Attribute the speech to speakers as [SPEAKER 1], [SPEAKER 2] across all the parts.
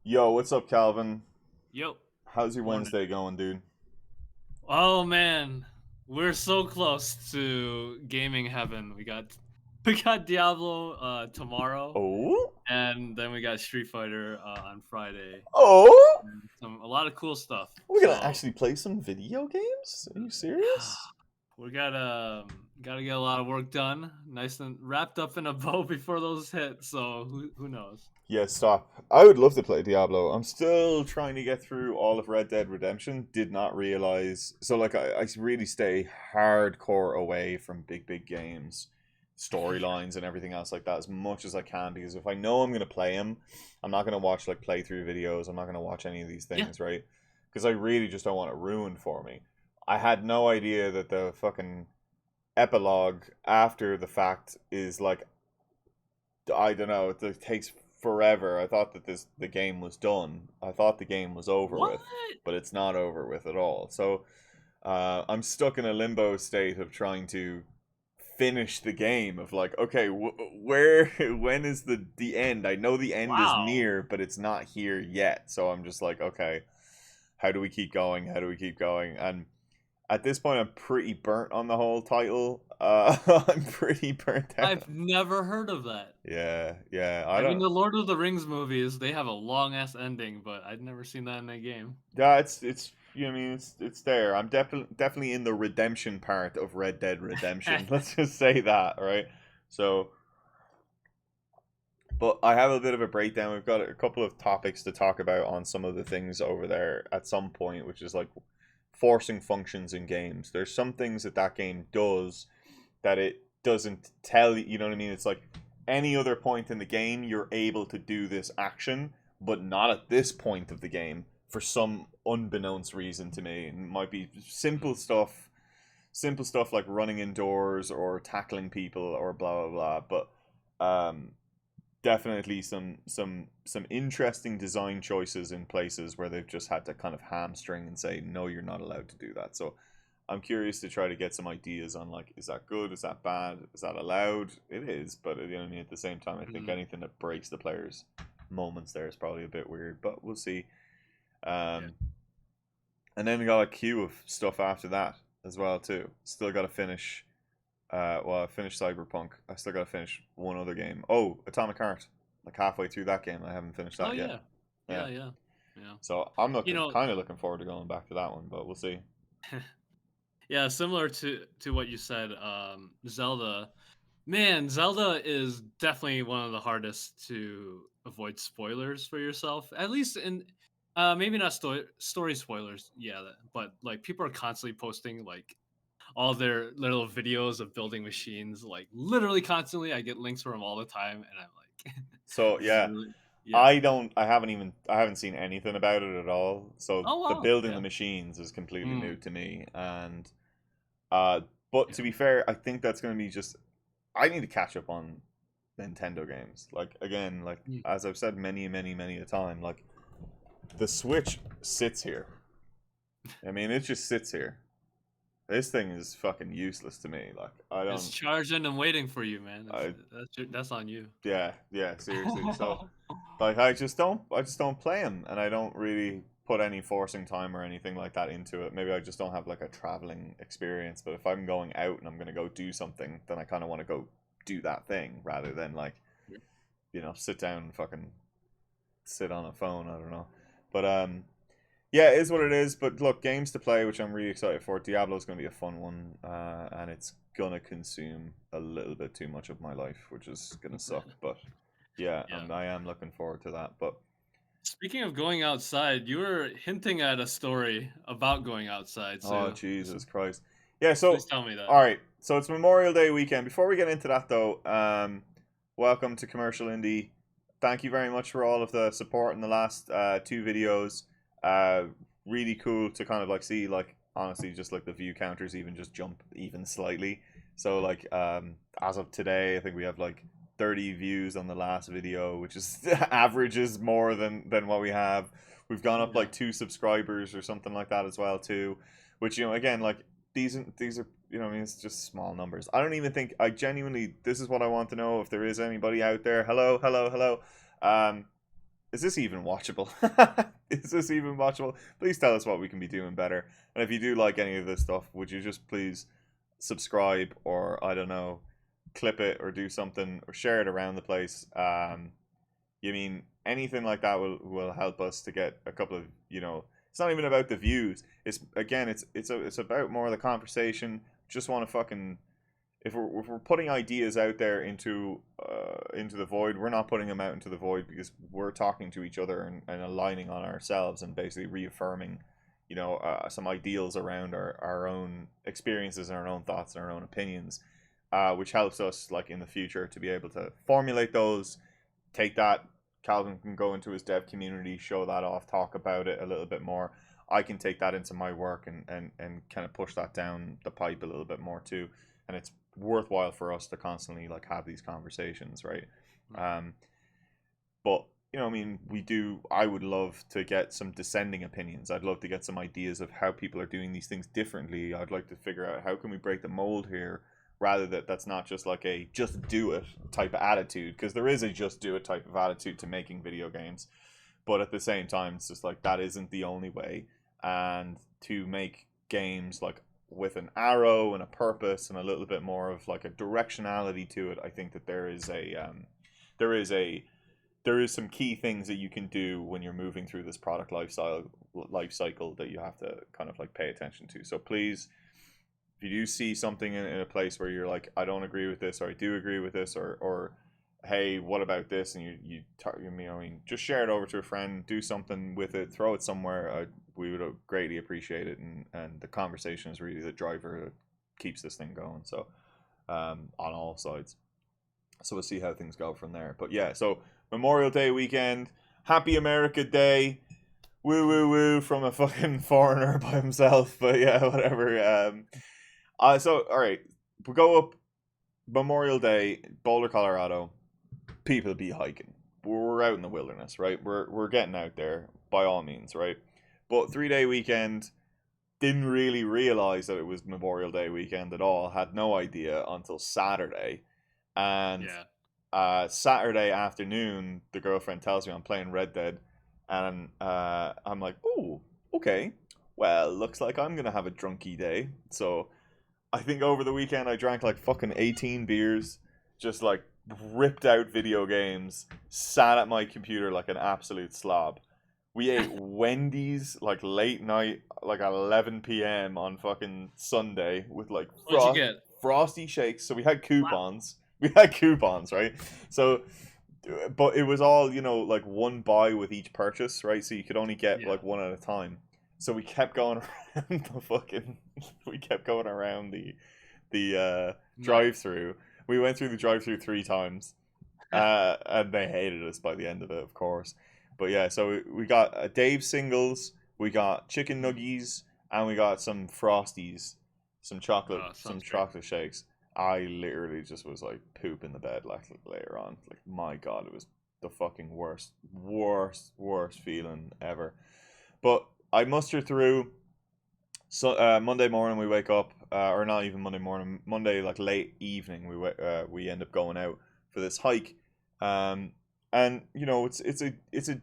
[SPEAKER 1] Yo, what's up, Calvin?
[SPEAKER 2] Yo,
[SPEAKER 1] How's your
[SPEAKER 2] morning.
[SPEAKER 1] Wednesday going, dude?
[SPEAKER 2] Oh man, we're so close to gaming heaven. We got Diablo tomorrow,
[SPEAKER 1] Oh?
[SPEAKER 2] and then we got Street Fighter on Friday.
[SPEAKER 1] Oh?
[SPEAKER 2] And a lot of cool stuff.
[SPEAKER 1] We're gonna
[SPEAKER 2] So
[SPEAKER 1] actually play some video games? Are you serious?
[SPEAKER 2] we gotta get a lot of work done, nice and wrapped up in a bow before those hit. So who knows?
[SPEAKER 1] Yeah, stop. I would love to play Diablo. I'm still trying to get through all of Red Dead Redemption. Did not realize. So, like, I really stay hardcore away from big games, storylines, and everything else like that as much as I can because if I know I'm going to play them, I'm not going to watch, like, playthrough videos. I'm not going to watch any of these
[SPEAKER 2] Yeah.
[SPEAKER 1] things, right? Because I really just don't want it ruined for me. I had no idea that the fucking epilogue after the fact is like I don't know. It takes forever. I thought that the game was done. I thought the game was over
[SPEAKER 2] What?
[SPEAKER 1] with, but it's not over with at all. So I'm stuck in a limbo state of trying to finish the game. Of like, okay, where when is the end? I know the end is
[SPEAKER 2] Wow.
[SPEAKER 1] near, but it's not here yet. So I'm just like, okay, how do we keep going? How do we keep going? And at this point, I'm pretty burnt on the whole title. I'm pretty burnt out.
[SPEAKER 2] I've never heard of that.
[SPEAKER 1] Yeah, yeah. I
[SPEAKER 2] I mean,
[SPEAKER 1] don't.
[SPEAKER 2] the Lord of the Rings movies, they have a long ass ending, but I'd never seen that in a game.
[SPEAKER 1] Yeah, it's you know what I mean it's there. I'm definitely in the redemption part of Red Dead Redemption. Let's just say that, right? So, but I have a bit of a breakdown. We've got a couple of topics to talk about on some of the things over there at some point, which is like forcing functions in games. There's some things that that game does that it doesn't tell you. You know what I mean? It's like any other point in the game, you're able to do this action, but not at this point of the game for some unbeknownst reason to me. It might be simple stuff like running indoors or tackling people or blah blah blah. But definitely some interesting design choices in places where they've just had to kind of hamstring and say no, you're not allowed to do that. So I'm curious to try to get some ideas on like, is that good? Is that bad? Is that allowed? It is, but you know what I mean. At the same time, I think
[SPEAKER 2] Mhm.
[SPEAKER 1] anything that breaks the player's moments there is probably a bit weird, but we'll see.
[SPEAKER 2] Yeah.
[SPEAKER 1] Um, and then we got a queue of stuff after that as well too. Still got to finish. Well, I finished Cyberpunk. I still got to finish one other game. Oh, Atomic Heart. Like halfway through that game, I haven't finished
[SPEAKER 2] Oh
[SPEAKER 1] that yet.
[SPEAKER 2] yeah.
[SPEAKER 1] Yeah.
[SPEAKER 2] Yeah, yeah. Yeah.
[SPEAKER 1] So I'm
[SPEAKER 2] You
[SPEAKER 1] looking,
[SPEAKER 2] know,
[SPEAKER 1] kind of looking forward to going back to that one, but we'll see.
[SPEAKER 2] yeah, similar to what you said, Zelda. Man, Zelda is definitely one of the hardest to avoid spoilers for yourself. At least in maybe not story spoilers, yeah, but like people are constantly posting like all their little videos of building machines, like literally constantly. I get links from them all the time, and I'm like,
[SPEAKER 1] So
[SPEAKER 2] this is
[SPEAKER 1] yeah,
[SPEAKER 2] really, yeah.
[SPEAKER 1] I haven't seen anything about it at all. So
[SPEAKER 2] Oh
[SPEAKER 1] the
[SPEAKER 2] wow,
[SPEAKER 1] building the
[SPEAKER 2] yeah.
[SPEAKER 1] machines is completely new
[SPEAKER 2] Mm,
[SPEAKER 1] to me, and uh, but
[SPEAKER 2] yeah.
[SPEAKER 1] to be fair, I think that's going to be just I need to catch up on Nintendo games. Like again, like
[SPEAKER 2] Mm,
[SPEAKER 1] as I've said many a time, like the Switch sits here. I mean, it just sits here. This thing is fucking useless to me. Like I
[SPEAKER 2] it's
[SPEAKER 1] don't,
[SPEAKER 2] charging and waiting for you, man.
[SPEAKER 1] I
[SPEAKER 2] That's on you.
[SPEAKER 1] yeah, seriously. So like I just don't play them, and I don't really put any forcing time or anything like that into it. Maybe I just don't have like a traveling experience. But if I'm going out and I'm gonna go do something, then I kind of want to go do that thing rather than like sit down and fucking sit on a phone. I don't know, but yeah, it is what it is. But look, games to play, which I'm really excited for. Diablo's gonna be a fun one, and it's gonna consume a little bit too much of my life, which is gonna suck. But yeah,
[SPEAKER 2] Yeah.
[SPEAKER 1] I am looking forward to that. But
[SPEAKER 2] Speaking of going outside, you were hinting at a story about going outside,
[SPEAKER 1] oh,
[SPEAKER 2] so
[SPEAKER 1] Jesus Christ. Yeah,
[SPEAKER 2] please
[SPEAKER 1] so,
[SPEAKER 2] tell me that.
[SPEAKER 1] all right. So it's Memorial Day weekend. Before we get into that, though, welcome to Commercial Indie. Thank you very much for all of the support in the last two videos. Uh, really cool to kind of like see, like, honestly, just like the view counters even just jump even slightly. So, like, as of today, I think we have like 30 views on the last video, which is averages more than what we have. We've gone up
[SPEAKER 2] Yeah.
[SPEAKER 1] like 2 subscribers or something like that as well too, which again like these are I mean it's just small numbers. I don't even think I genuinely this is what I want to know if there is anybody out there. Hello, hello, hello. Um, is this even watchable? Is this even watchable? Please tell us what we can be doing better. And if you do like any of this stuff, would you just please subscribe, or I don't know, clip it or do something or share it around the place. You mean anything like that will help us to get a couple of, you know, it's not even about the views. It's again, it's about more of the conversation. Just want to fucking, if we're putting ideas out there into the void, we're not putting them out into the void because we're talking to each other and aligning on ourselves and basically reaffirming, you know, some ideals around our own experiences and our own thoughts and our own opinions, which helps us like in the future to be able to formulate those. Take that, Calvin can go into his dev community, show that off, talk about it a little bit more. I can take that into my work and kind of push that down the pipe a little bit more too. And it's worthwhile for us to constantly like have these conversations, right? But you know, I mean, I would love to get some dissenting opinions. I'd love to get some ideas of how people are doing these things differently. I'd like to figure out how can we break the mold here, rather that's not just like a just do it type of attitude, because there is a just do it type of attitude to making video games. But at the same time, it's just like that isn't the only way. And to make games like with an arrow and a purpose and a little bit more of like a directionality to it, I think that there is a there is some key things that you can do when you're moving through this product life cycle that you have to kind of like pay attention to. So please, if you do see something in a place where you're like, I don't agree with this, or I do agree with this, or hey, what about this? And you know, I mean, just share it over to a friend, do something with it, throw it somewhere. We would greatly appreciate it, and the conversation is really the driver that keeps this thing going. So, on all sides. So we'll see how things go from there. But yeah, so Memorial Day weekend, Happy America Day, woo woo woo from a fucking foreigner by himself. But yeah, whatever. So all right, we go up Memorial Day, Boulder, Colorado. People be hiking. We're out in the wilderness, right? We're getting out there by all means, right? But 3 day weekend, didn't really realize that it was Memorial Day weekend at all. Had no idea until Saturday, and
[SPEAKER 2] Yeah.
[SPEAKER 1] Saturday afternoon, the girlfriend tells me I'm playing Red Dead, and I'm like, oh, okay. Well, looks like I'm gonna have a drunky day. So I think over the weekend I drank like fucking 18 beers, just like ripped out video games, sat at my computer like an absolute slob. We ate Wendy's like late night, like 11 p.m. on fucking Sunday with like
[SPEAKER 2] What'd you get?
[SPEAKER 1] frosty shakes. So we had
[SPEAKER 2] Wow.
[SPEAKER 1] coupons. We had coupons, right? So, but it was all, you know, like one buy with each purchase, right? So you could only get
[SPEAKER 2] Yeah.
[SPEAKER 1] like one at a time. So we kept going around the fucking, we kept going around the
[SPEAKER 2] Nice.
[SPEAKER 1] drive-through. We went through the drive-through 3 times, and they hated us by the end of it, of course. But yeah, so we got a Dave singles, we got chicken
[SPEAKER 2] Mhm.
[SPEAKER 1] nuggies, and we got some frosties,
[SPEAKER 2] Oh,
[SPEAKER 1] some
[SPEAKER 2] sounds great.
[SPEAKER 1] chocolate shakes. I literally just was like poop in the bed like later on. Like my god, it was the fucking worst feeling ever. But I mustered through. So Monday morning we wake up, or not even Monday morning, Monday like late evening we end up going out for this hike, um, and you know it's a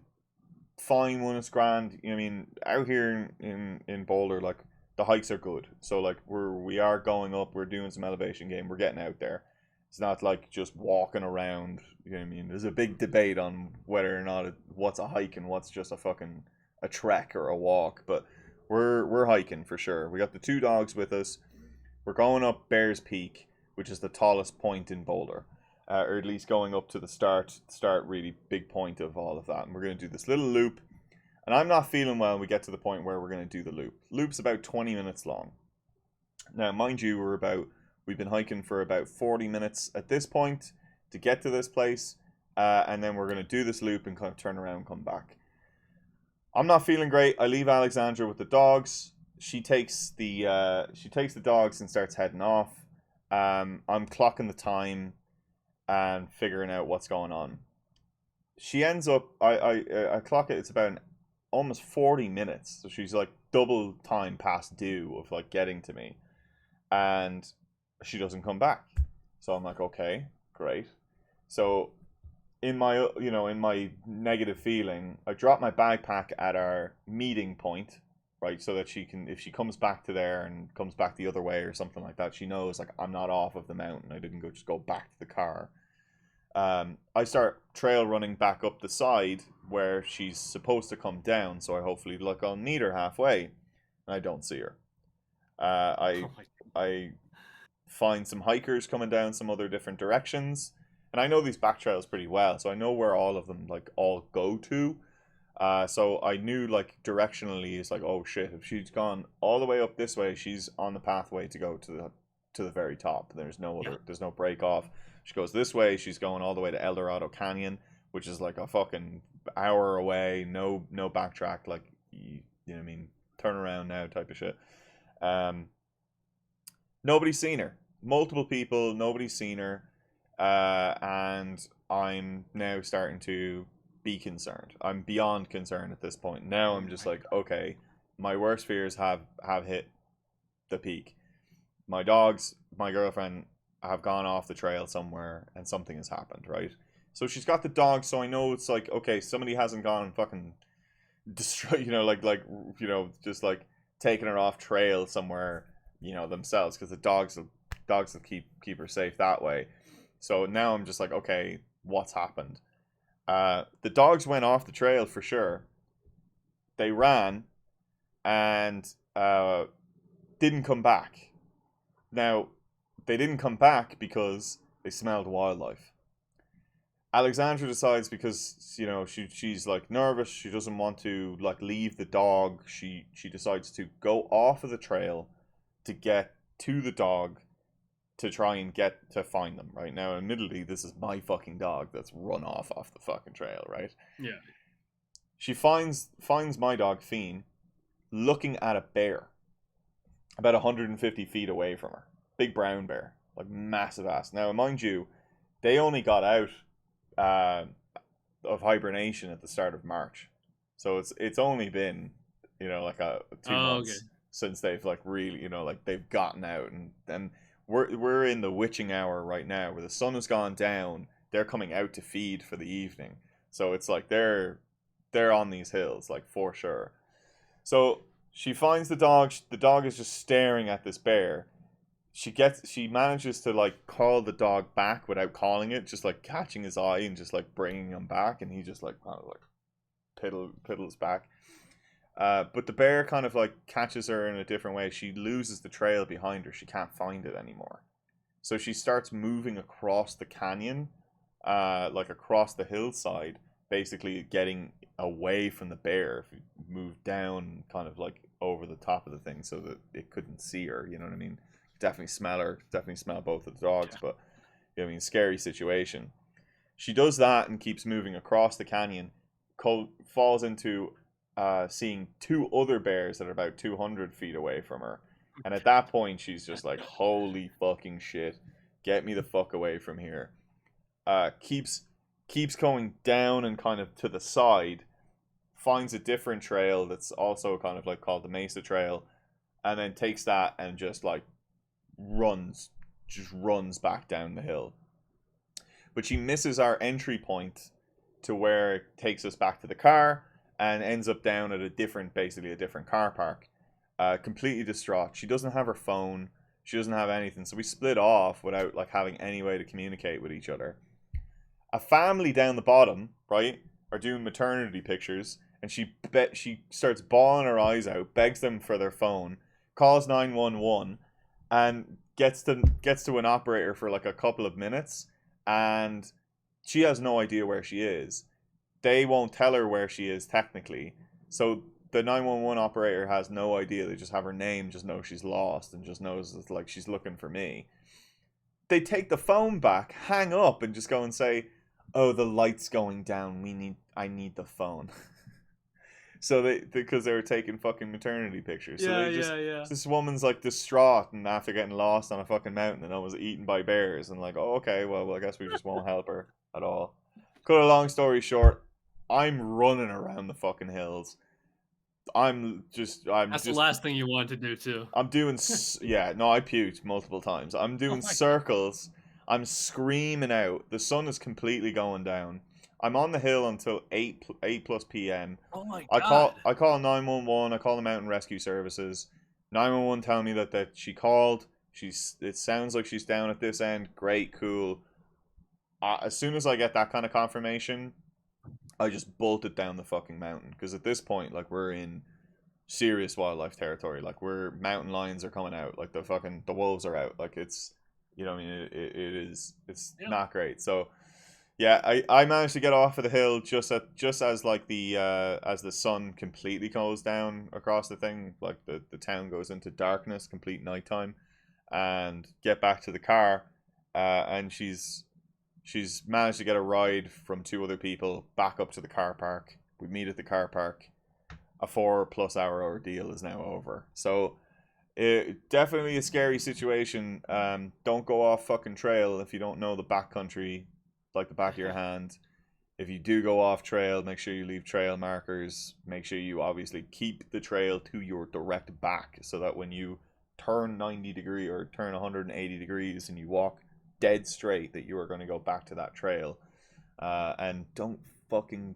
[SPEAKER 1] fine one. It's grand. You know, I mean, out here in Boulder, like the hikes are good. So like we are going up. We're doing some elevation game. We're getting out there. It's not like just walking around. You know what I mean? There's a big debate on whether or not what's a hike and what's just a fucking a trek or a walk. But we're hiking for sure. We got the 2 dogs with us. We're going up Bears Peak, which is the tallest point in Boulder, or at least going up to the start really big point of all of that. And we're going to do this little loop. And I'm not feeling well. We get to the point where we're going to do the loop. Loop's about 20 minutes long. Now, mind you, we've been hiking for about 40 minutes at this point to get to this place, and then we're going to do this loop and kind of turn around and come back. I'm not feeling great. I leave Alexandra with the dogs. She takes the dogs and starts heading off. I'm clocking the time and figuring out what's going on. She ends up. I clock it. It's about almost 40 minutes. So she's like double time past due of like getting to me, and she doesn't come back. So I'm like, okay, great. So in my in my negative feeling, I drop my backpack at our meeting point, right, so that she can, if she comes back to there and comes back the other way or something like that, she knows like I'm not off of the mountain. I didn't go back to the car. I start trail running back up the side where she's supposed to come down, so I hopefully look, I'll meet her halfway, and I don't see her. Uh, I
[SPEAKER 2] Oh my.
[SPEAKER 1] I find some hikers coming down some other different directions, and I know these back trails pretty well, so I know where all of them like all go to. So I knew like directionally, it's like, oh shit, if she's gone all the way up this way, she's on the pathway to go to the very top.
[SPEAKER 2] Yeah.
[SPEAKER 1] There's no break off. She goes this way, she's going all the way to El Dorado Canyon, which is like a fucking hour away. No backtrack, like you know what I mean, turn around now type of shit. Um, Nobody's seen her. Multiple people, nobody's seen her, and I'm now starting to be concerned. I'm beyond concerned at this point. Now
[SPEAKER 2] Oh
[SPEAKER 1] I'm just
[SPEAKER 2] my
[SPEAKER 1] like,
[SPEAKER 2] god.
[SPEAKER 1] okay, my worst fears have hit the peak. My dogs, my girlfriend have gone off the trail somewhere, and something has happened. Right. So she's got the dogs, so I know it's like, okay, somebody hasn't gone and fucking destroy, just like taking her off trail somewhere, themselves, because the dogs will keep her safe that way. So now I'm just like, okay, what's happened? The dogs went off the trail for sure. They ran and didn't come back. Now they didn't come back because they smelled wildlife. Alexandra decides, because she's like nervous, she doesn't want to like leave the dog. She decides to go off of the trail to get to the dog, to try and get to find them. Right now, admittedly, this is my fucking dog that's run off the fucking trail. Right,
[SPEAKER 2] Yeah.
[SPEAKER 1] she finds my dog Fiend looking at a bear about 150 feet away from her. Big brown bear, like massive ass. Now, mind you, they only got out uh, of hibernation at the start of March, so it's only been like a two
[SPEAKER 2] Oh, okay.
[SPEAKER 1] months since they've like really like they've gotten out, and we're in the witching hour right now where the sun has gone down. They're coming out to feed for the evening, so it's like they're on these hills like for sure. So she finds the dog. The dog is just staring at this bear. She manages to like call the dog back without calling it, just like catching his eye and just like bringing him back, and he just like kind of like piddles back. But the bear kind of like catches her in a different way. She loses the trail behind her. She can't find it anymore. So she starts moving across the canyon, like across the hillside, basically getting away from the bear. If you move down, kind of like over the top of the thing, so that it couldn't see her. You know what I mean? Definitely smell her. Definitely smell both of the dogs.
[SPEAKER 2] Yeah.
[SPEAKER 1] But you know what I mean, scary situation. She does that and keeps moving across the canyon. Falls into seeing two other bears that are about 200 feet away from her. And at that point, she's just like, holy fucking shit. Get me the fuck away from here. Keeps going down and kind of to the side. Finds a different trail that's also kind of like called the Mesa Trail. And then takes that and just like runs back down the hill. But she misses our entry point to where it takes us back to the car, and ends up down at basically a different car park. Completely distraught. She doesn't have her phone. She doesn't have anything. So we split off without like having any way to communicate with each other. A family down the bottom, right, are doing maternity pictures, and she starts bawling her eyes out, begs them for their phone, calls 911, and gets to an operator for like a couple of minutes, and she has no idea where she is. They won't tell her where she is technically. So the 911 operator has no idea. They just have her name, just know she's lost, and just knows that like she's looking for me. They take the phone back, hang up, and just go and say, "Oh, the light's going down. I need the phone." So because they were taking fucking maternity pictures. So
[SPEAKER 2] Yeah,
[SPEAKER 1] they just
[SPEAKER 2] yeah, yeah.
[SPEAKER 1] this woman's like distraught and after getting lost on a fucking mountain and almost eaten by bears, and like, oh, okay, well I guess we just won't help her at all. Cut a long story short, I'm running around the fucking hills. I'm
[SPEAKER 2] That's the
[SPEAKER 1] just
[SPEAKER 2] last thing you want to do too.
[SPEAKER 1] I'm doing yeah, no, I puked multiple times. I'm
[SPEAKER 2] Oh
[SPEAKER 1] doing
[SPEAKER 2] my god.
[SPEAKER 1] circles. I'm screaming out. The sun is completely going down. I'm on the hill until 8 plus p.m.
[SPEAKER 2] Oh my god.
[SPEAKER 1] I call 911. I call the mountain rescue services. 911 tell me that she called. It sounds like she's down at this end. Great, cool. As soon as I get that kind of confirmation, I just bolted down the fucking mountain because at this point, like, we're in serious wildlife territory. Like, we're mountain lions are coming out. Like, the wolves are out. Like, it's, you know what I mean, it's
[SPEAKER 2] Yeah.
[SPEAKER 1] not great. So yeah, I managed to get off of the hill just as like the as the sun completely goes down across the thing, like the town goes into darkness, complete nighttime, and get back to the car, and she's managed to get a ride from two other people back up to the car park. We meet at the car park. A 4+ hour ordeal is now over. So definitely a scary situation. Don't go off fucking trail if you don't know the backcountry like the back of your hand. If you do go off trail, make sure you leave trail markers. Make sure you obviously keep the trail to your direct back so that when you turn 90 degree or turn 180 degrees and you walk dead straight, that you are going to go back to that trail. And don't fucking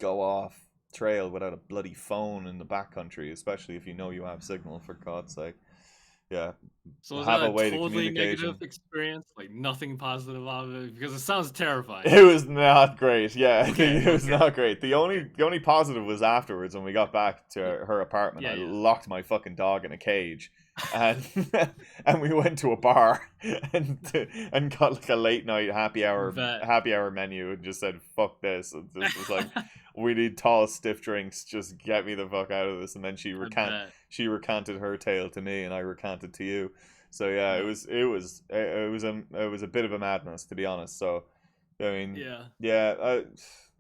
[SPEAKER 1] go off trail without a bloody phone in the backcountry, especially if you know you have signal, for God's sake. Yeah,
[SPEAKER 2] So was that
[SPEAKER 1] have a
[SPEAKER 2] a
[SPEAKER 1] way to
[SPEAKER 2] totally negative
[SPEAKER 1] communication.
[SPEAKER 2] experience? Like nothing positive out of it? Because it sounds terrifying.
[SPEAKER 1] It was not great. Yeah,
[SPEAKER 2] Okay,
[SPEAKER 1] it was
[SPEAKER 2] okay.
[SPEAKER 1] not great. The only positive was afterwards when we got back to
[SPEAKER 2] Y-
[SPEAKER 1] her apartment.
[SPEAKER 2] Yeah,
[SPEAKER 1] I
[SPEAKER 2] yeah.
[SPEAKER 1] locked my fucking dog in a cage, and and we went to a bar and and got like a late night
[SPEAKER 2] Bet.
[SPEAKER 1] happy hour menu and just said fuck this. And just was like, we need tall stiff drinks. Just get me the fuck out of this. And then
[SPEAKER 2] I bet.
[SPEAKER 1] she recanted her tale to me, and I recanted to you. So yeah,
[SPEAKER 2] Yeah.
[SPEAKER 1] it was a bit of a madness, to be honest. So I mean,
[SPEAKER 2] Yeah.
[SPEAKER 1] yeah,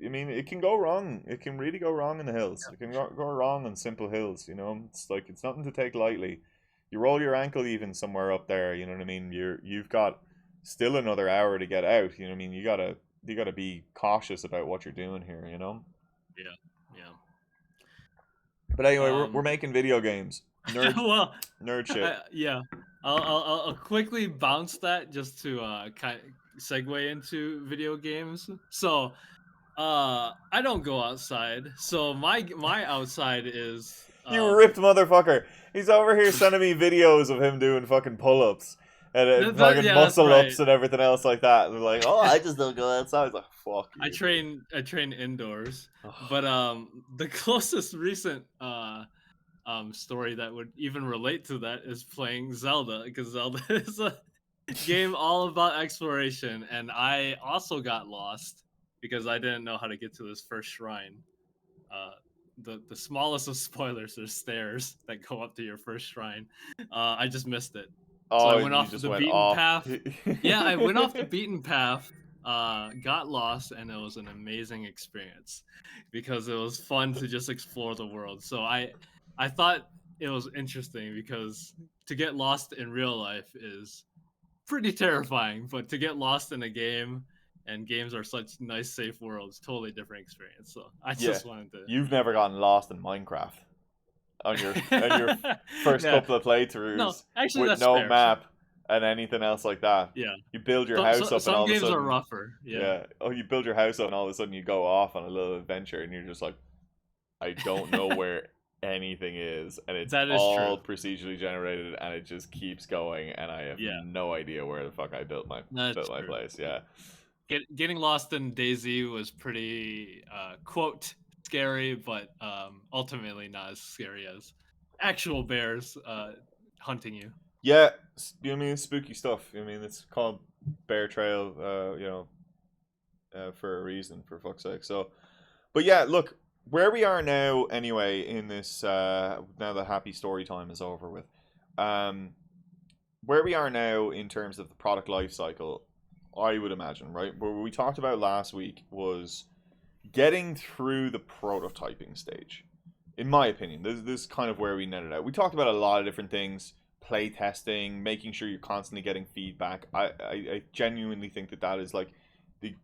[SPEAKER 1] I mean, it can go wrong. It can really go wrong in the hills. It can go wrong on simple hills. You know, it's like it's nothing to take lightly. You roll your ankle even somewhere up there. You know what I mean. You've got still another hour to get out. You know what I mean. You gotta be cautious about what you're doing here. You know.
[SPEAKER 2] Yeah. Yeah.
[SPEAKER 1] But anyway, we're
[SPEAKER 2] Um
[SPEAKER 1] making video games.
[SPEAKER 2] well,
[SPEAKER 1] Nerd shit.
[SPEAKER 2] yeah. I'll quickly bounce that just to kind segue into video games. So, I don't go outside. So my outside is
[SPEAKER 1] You ripped motherfucker. He's over here sending me videos of him doing fucking pull-ups and fucking
[SPEAKER 2] yeah, that's
[SPEAKER 1] muscle
[SPEAKER 2] right.
[SPEAKER 1] ups and everything else like that. And like, oh, I just don't go outside. I was like, fuck you, dude.
[SPEAKER 2] I train indoors.
[SPEAKER 1] Ugh.
[SPEAKER 2] But the closest recent story that would even relate to that is playing Zelda, because Zelda is a game all about exploration, and I also got lost because I didn't know how to get to this first shrine. Uh, the smallest of spoilers, there's stairs that go up to your first shrine. I just missed it, so I
[SPEAKER 1] Oh,
[SPEAKER 2] went
[SPEAKER 1] you
[SPEAKER 2] off
[SPEAKER 1] just
[SPEAKER 2] the
[SPEAKER 1] went
[SPEAKER 2] beaten
[SPEAKER 1] off.
[SPEAKER 2] path. Yeah, I went off the beaten path. Got lost, and it was an amazing experience because it was fun to just explore the world. So I thought it was interesting because to get lost in real life is pretty terrifying, but to get lost in a game, and games are such nice safe worlds, totally different experience. So I
[SPEAKER 1] Yeah,
[SPEAKER 2] just wanted to
[SPEAKER 1] you've never gotten lost in Minecraft on your first
[SPEAKER 2] yeah.
[SPEAKER 1] couple of
[SPEAKER 2] No,
[SPEAKER 1] playthroughs
[SPEAKER 2] actually
[SPEAKER 1] with
[SPEAKER 2] that's
[SPEAKER 1] no
[SPEAKER 2] fair.
[SPEAKER 1] map and anything else like that.
[SPEAKER 2] Yeah.
[SPEAKER 1] You build your
[SPEAKER 2] So,
[SPEAKER 1] house
[SPEAKER 2] so
[SPEAKER 1] up and
[SPEAKER 2] some
[SPEAKER 1] all of a
[SPEAKER 2] games are
[SPEAKER 1] sudden,
[SPEAKER 2] rougher. Yeah.
[SPEAKER 1] yeah. Oh, you build your house up and all of a sudden you go off on a little adventure and you're just like, I don't know where anything is, and it's
[SPEAKER 2] That is true.
[SPEAKER 1] all procedurally generated, and it just keeps going, and I have
[SPEAKER 2] Yeah,
[SPEAKER 1] no idea where the fuck I
[SPEAKER 2] that's
[SPEAKER 1] built my
[SPEAKER 2] true.
[SPEAKER 1] place. Yeah,
[SPEAKER 2] Getting lost in DayZ was pretty quote scary, but ultimately not as scary as actual bears hunting you.
[SPEAKER 1] yeah. You know, I mean, it's spooky stuff. I mean, it's called Bear Trail. You know, for a reason, for fuck's sake. So, but yeah, look where we are now. Anyway, in this now the happy story time is over with. Um, where we are now in terms of the product life cycle, I would imagine, right? What we talked about last week was getting through the prototyping stage. In my opinion, this is kind of where we netted out. We talked about a lot of different things, play testing, making sure you're constantly getting feedback. I genuinely think that is like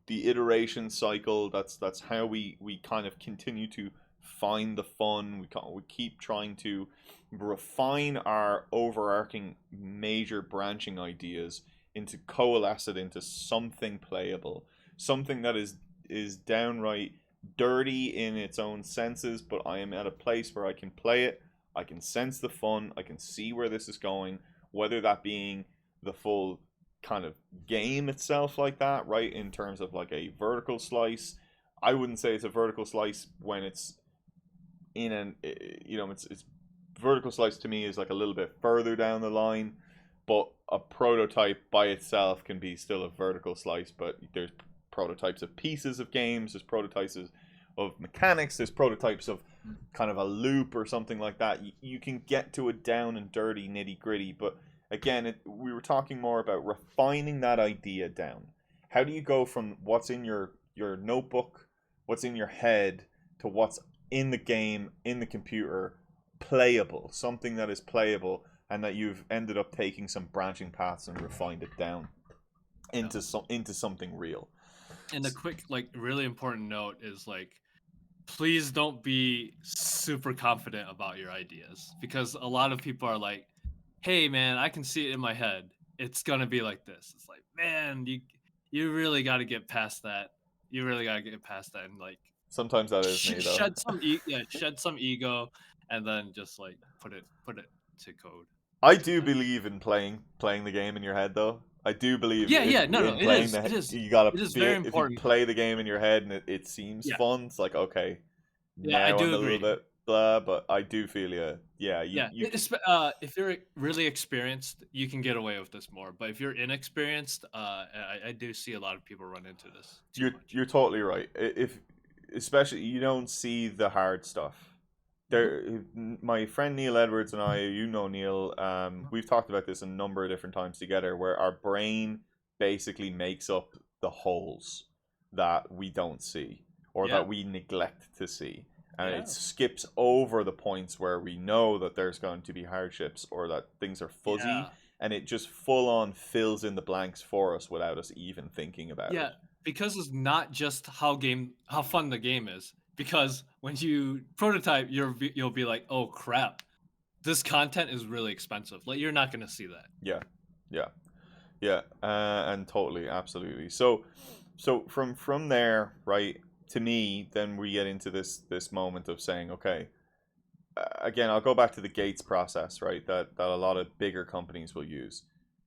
[SPEAKER 1] the iteration cycle. That's how we kind of continue to find the fun. We keep trying to refine our overarching major branching ideas into coalesce it into something playable, something that is is downright dirty in its own senses, but I am at a place where I can play it. I can sense the fun. I can see where this is going, whether that being the full kind of game itself like that, right? In terms of like a vertical slice. I wouldn't say it's a vertical slice when it's in an it's vertical slice to me is like a little bit further down the line, but a prototype by itself can be still a vertical slice. But there's prototypes of pieces of games, there's prototypes of mechanics, there's prototypes of kind of a loop or something like that. You can get to a down and dirty nitty gritty, but again, we were talking more about refining that idea down. How do you go from what's in your notebook, what's in your head, to what's in the game, in the computer, playable, something that is playable, and that you've ended up taking some branching paths and refined it down into into something real.
[SPEAKER 2] And a quick, like, really important note is like, please don't be super confident about your ideas, because a lot of people are like, "Hey, man, I can see it in my head. It's gonna be like this." It's like, man, you really got to get past that. You really got to get past that and like
[SPEAKER 1] Sometimes that is me though.
[SPEAKER 2] shed some ego, and then just like put it to code.
[SPEAKER 1] I
[SPEAKER 2] To
[SPEAKER 1] do
[SPEAKER 2] like,
[SPEAKER 1] believe in playing the game in your head though. I do believe
[SPEAKER 2] yeah, yeah, no, no,
[SPEAKER 1] in playing the you gotta
[SPEAKER 2] it is
[SPEAKER 1] be
[SPEAKER 2] very
[SPEAKER 1] if you
[SPEAKER 2] important.
[SPEAKER 1] play the game in your head and it seems
[SPEAKER 2] Yeah,
[SPEAKER 1] fun. It's like okay,
[SPEAKER 2] yeah, I
[SPEAKER 1] now I'm
[SPEAKER 2] do
[SPEAKER 1] a little
[SPEAKER 2] agree.
[SPEAKER 1] bit blah, but I do feel you. Yeah,
[SPEAKER 2] Yeah, if you're really experienced, you can get away with this more. But if you're inexperienced, I do see a lot of people run into this too much.
[SPEAKER 1] you're totally right. If especially you don't see the hard stuff.
[SPEAKER 2] Hmm.
[SPEAKER 1] There, my friend Neil Edwards and I, you know Neil, we've talked about this a number of different times together, where our brain basically makes up the holes that we don't see or
[SPEAKER 2] Yeah,
[SPEAKER 1] that we neglect to see. And it
[SPEAKER 2] yeah,
[SPEAKER 1] skips over the points where we know that there's going to be hardships or that things are fuzzy,
[SPEAKER 2] yeah,
[SPEAKER 1] and it just full on fills in the blanks for us without us even thinking about it.
[SPEAKER 2] yeah. Because it's not just how fun the game is. Because when you prototype, you'll be like, oh crap, this content is really expensive. Like you're not gonna see that.
[SPEAKER 1] Yeah, yeah. Yeah, and totally, absolutely. So from there, right, to me, then we get into this moment of saying, okay, again, I'll go back to the gates process, right, that a lot of bigger companies will use,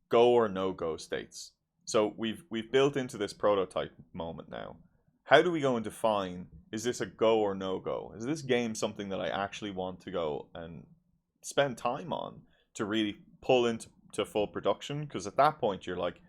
[SPEAKER 1] go or no go states. So we've built into this prototype moment now. How do we go and define, is this a go or no go? Is this game something that I actually want to go and spend time on to really pull into full production? Because at that point you're like,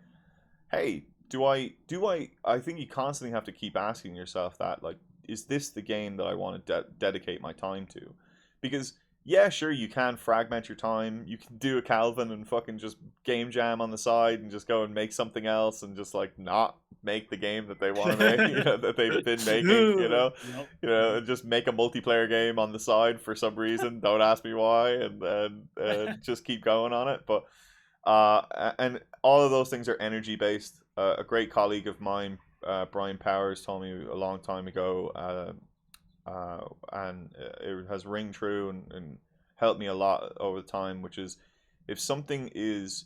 [SPEAKER 1] hey, I think you constantly have to keep asking yourself that, like, is this the game that I want to dedicate my time to? Because yeah, sure, you can fragment your time. You can do a Calvin and fucking just game jam on the side and just go and make something else and just like not make the game that they want to make, that they've been making,
[SPEAKER 2] Yep.
[SPEAKER 1] and just make a multiplayer game on the side for some reason. Don't ask me why, and just keep going on it. But and all of those things are energy based. A great colleague of mine, Brian Powers, told me a long time ago, and it has ring true and helped me a lot over the time, which is if something is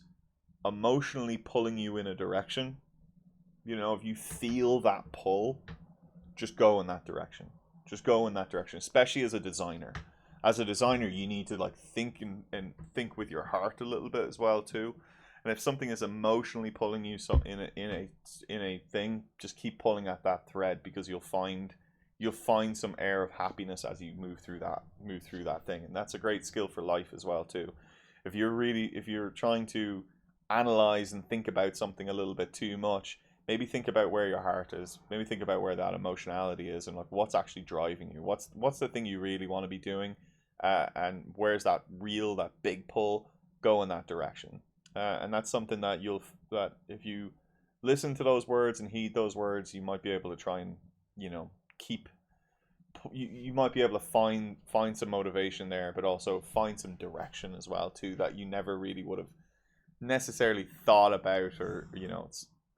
[SPEAKER 1] emotionally pulling you in a direction, if you feel that pull, just go in that direction. Just go in that direction, especially as a designer. As a designer, you need to like think and think with your heart a little bit as well too. And if something is emotionally pulling you in a thing, just keep pulling at that thread because you'll find some air of happiness as you move through that thing, and that's a great skill for life as well too. If you're trying to analyze and think about something a little bit too much, maybe think about where your heart is, maybe think about where that emotionality is, and like what's actually driving you, what's the thing you really want to be doing, and where's that big pull, go in that direction. And that's something that if you listen to those words and heed those words, you might be able to try and keep you might be able to find some motivation there, but also find some direction as well too that you never really would have necessarily thought about, or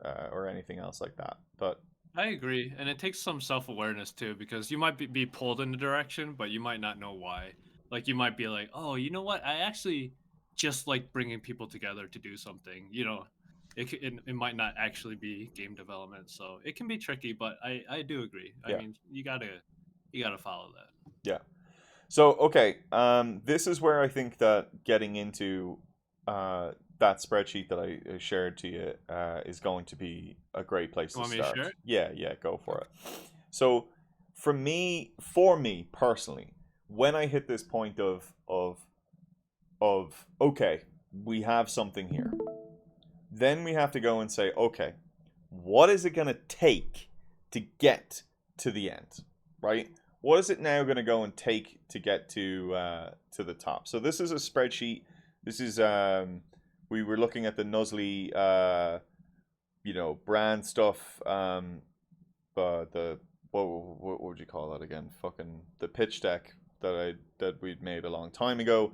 [SPEAKER 1] or anything else like that. But
[SPEAKER 2] I agree, and it takes some self-awareness too, because you might be pulled in a direction, but you might not know why. Like you might be like, "Oh, you know what? I actually just like bringing people together to do something." it might not actually be game development, so it can be tricky. But I do agree. I
[SPEAKER 1] Yeah,
[SPEAKER 2] mean, you gotta follow that.
[SPEAKER 1] yeah. So okay, this is where I think that getting into uh, that spreadsheet that I shared to you is going to be a great place
[SPEAKER 2] You
[SPEAKER 1] to
[SPEAKER 2] want me to share
[SPEAKER 1] start.
[SPEAKER 2] it?
[SPEAKER 1] Yeah, yeah, go for
[SPEAKER 2] Okay.
[SPEAKER 1] it. So, for me personally, when I hit this point of okay, we have something here, then we have to go and say, okay, what is it going to take to get to the end, right? What is it now going to go and take to get to the top? So this is a spreadsheet. This is we were looking at the Nuzly brand stuff. The what would you call that again? Fucking the pitch deck that we'd made a long time ago.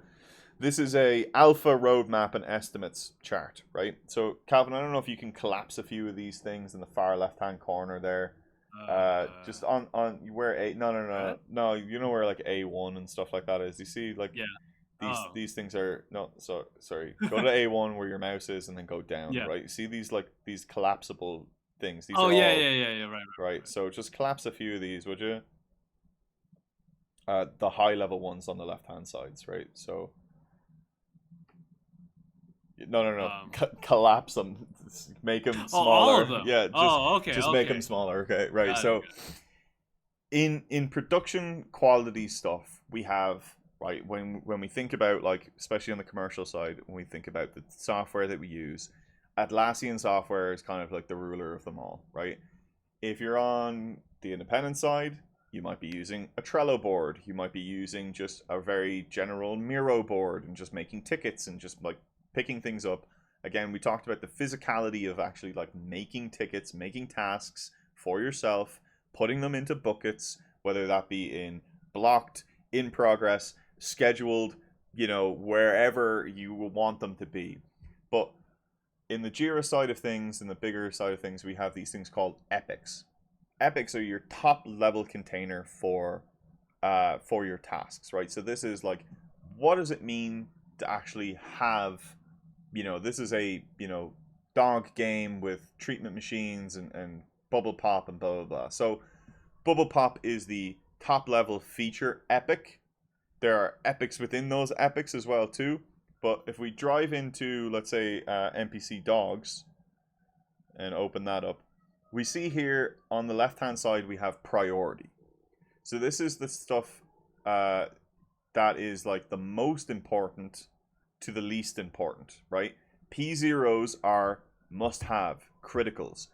[SPEAKER 1] This is a alpha roadmap and estimates chart, right? So Calvin, I don't know if you can collapse a few of these things in the far left hand corner there. Just on where a
[SPEAKER 2] That?
[SPEAKER 1] no, you know where like A1 and stuff like that is. You see like
[SPEAKER 2] Yeah. Oh.
[SPEAKER 1] these things are no, so sorry. Go to A1 where your mouse is and then go down,
[SPEAKER 2] Yeah.
[SPEAKER 1] right? You see these like these collapsible things. These
[SPEAKER 2] Oh
[SPEAKER 1] are
[SPEAKER 2] yeah,
[SPEAKER 1] all
[SPEAKER 2] yeah, yeah, yeah. Right,
[SPEAKER 1] right.
[SPEAKER 2] right,
[SPEAKER 1] So just collapse a few of these, would you? The high level ones on the left hand sides, right? So no, no, no.
[SPEAKER 2] right.
[SPEAKER 1] Collapse them. Make them
[SPEAKER 2] Oh, all
[SPEAKER 1] smaller.
[SPEAKER 2] of them.
[SPEAKER 1] Yeah,
[SPEAKER 2] Oh, okay,
[SPEAKER 1] just make them
[SPEAKER 2] okay.
[SPEAKER 1] smaller. Okay, right.
[SPEAKER 2] Got it.
[SPEAKER 1] So in production quality stuff, we have right when we think about like especially on the commercial side, when we think about the software that we use, Atlassian software is kind of like the ruler of them all, right? If you're on the independent side, you might be using a Trello board. You might be using just a very general Miro board and just making tickets and just like picking things up. Again, we talked about the physicality of actually like making tickets, making tasks for yourself, putting them into buckets, whether that be in blocked, in progress, scheduled, wherever you want them to be. But in the Jira side of things, in the bigger side of things, we have these things called epics. Epics are your top level container for your tasks, right? So this is like, what does it mean to actually have, this is a dog game with treatment machines and bubble pop and blah blah blah. So bubble pop is the top level feature epic. There are epics within those epics as well too. But if we drive into, let's say, NPC dogs and open that up, we see here on the left hand side we have priority. So this is the stuff uh, that is like the most important to the least important, right? P0s are must have criticals.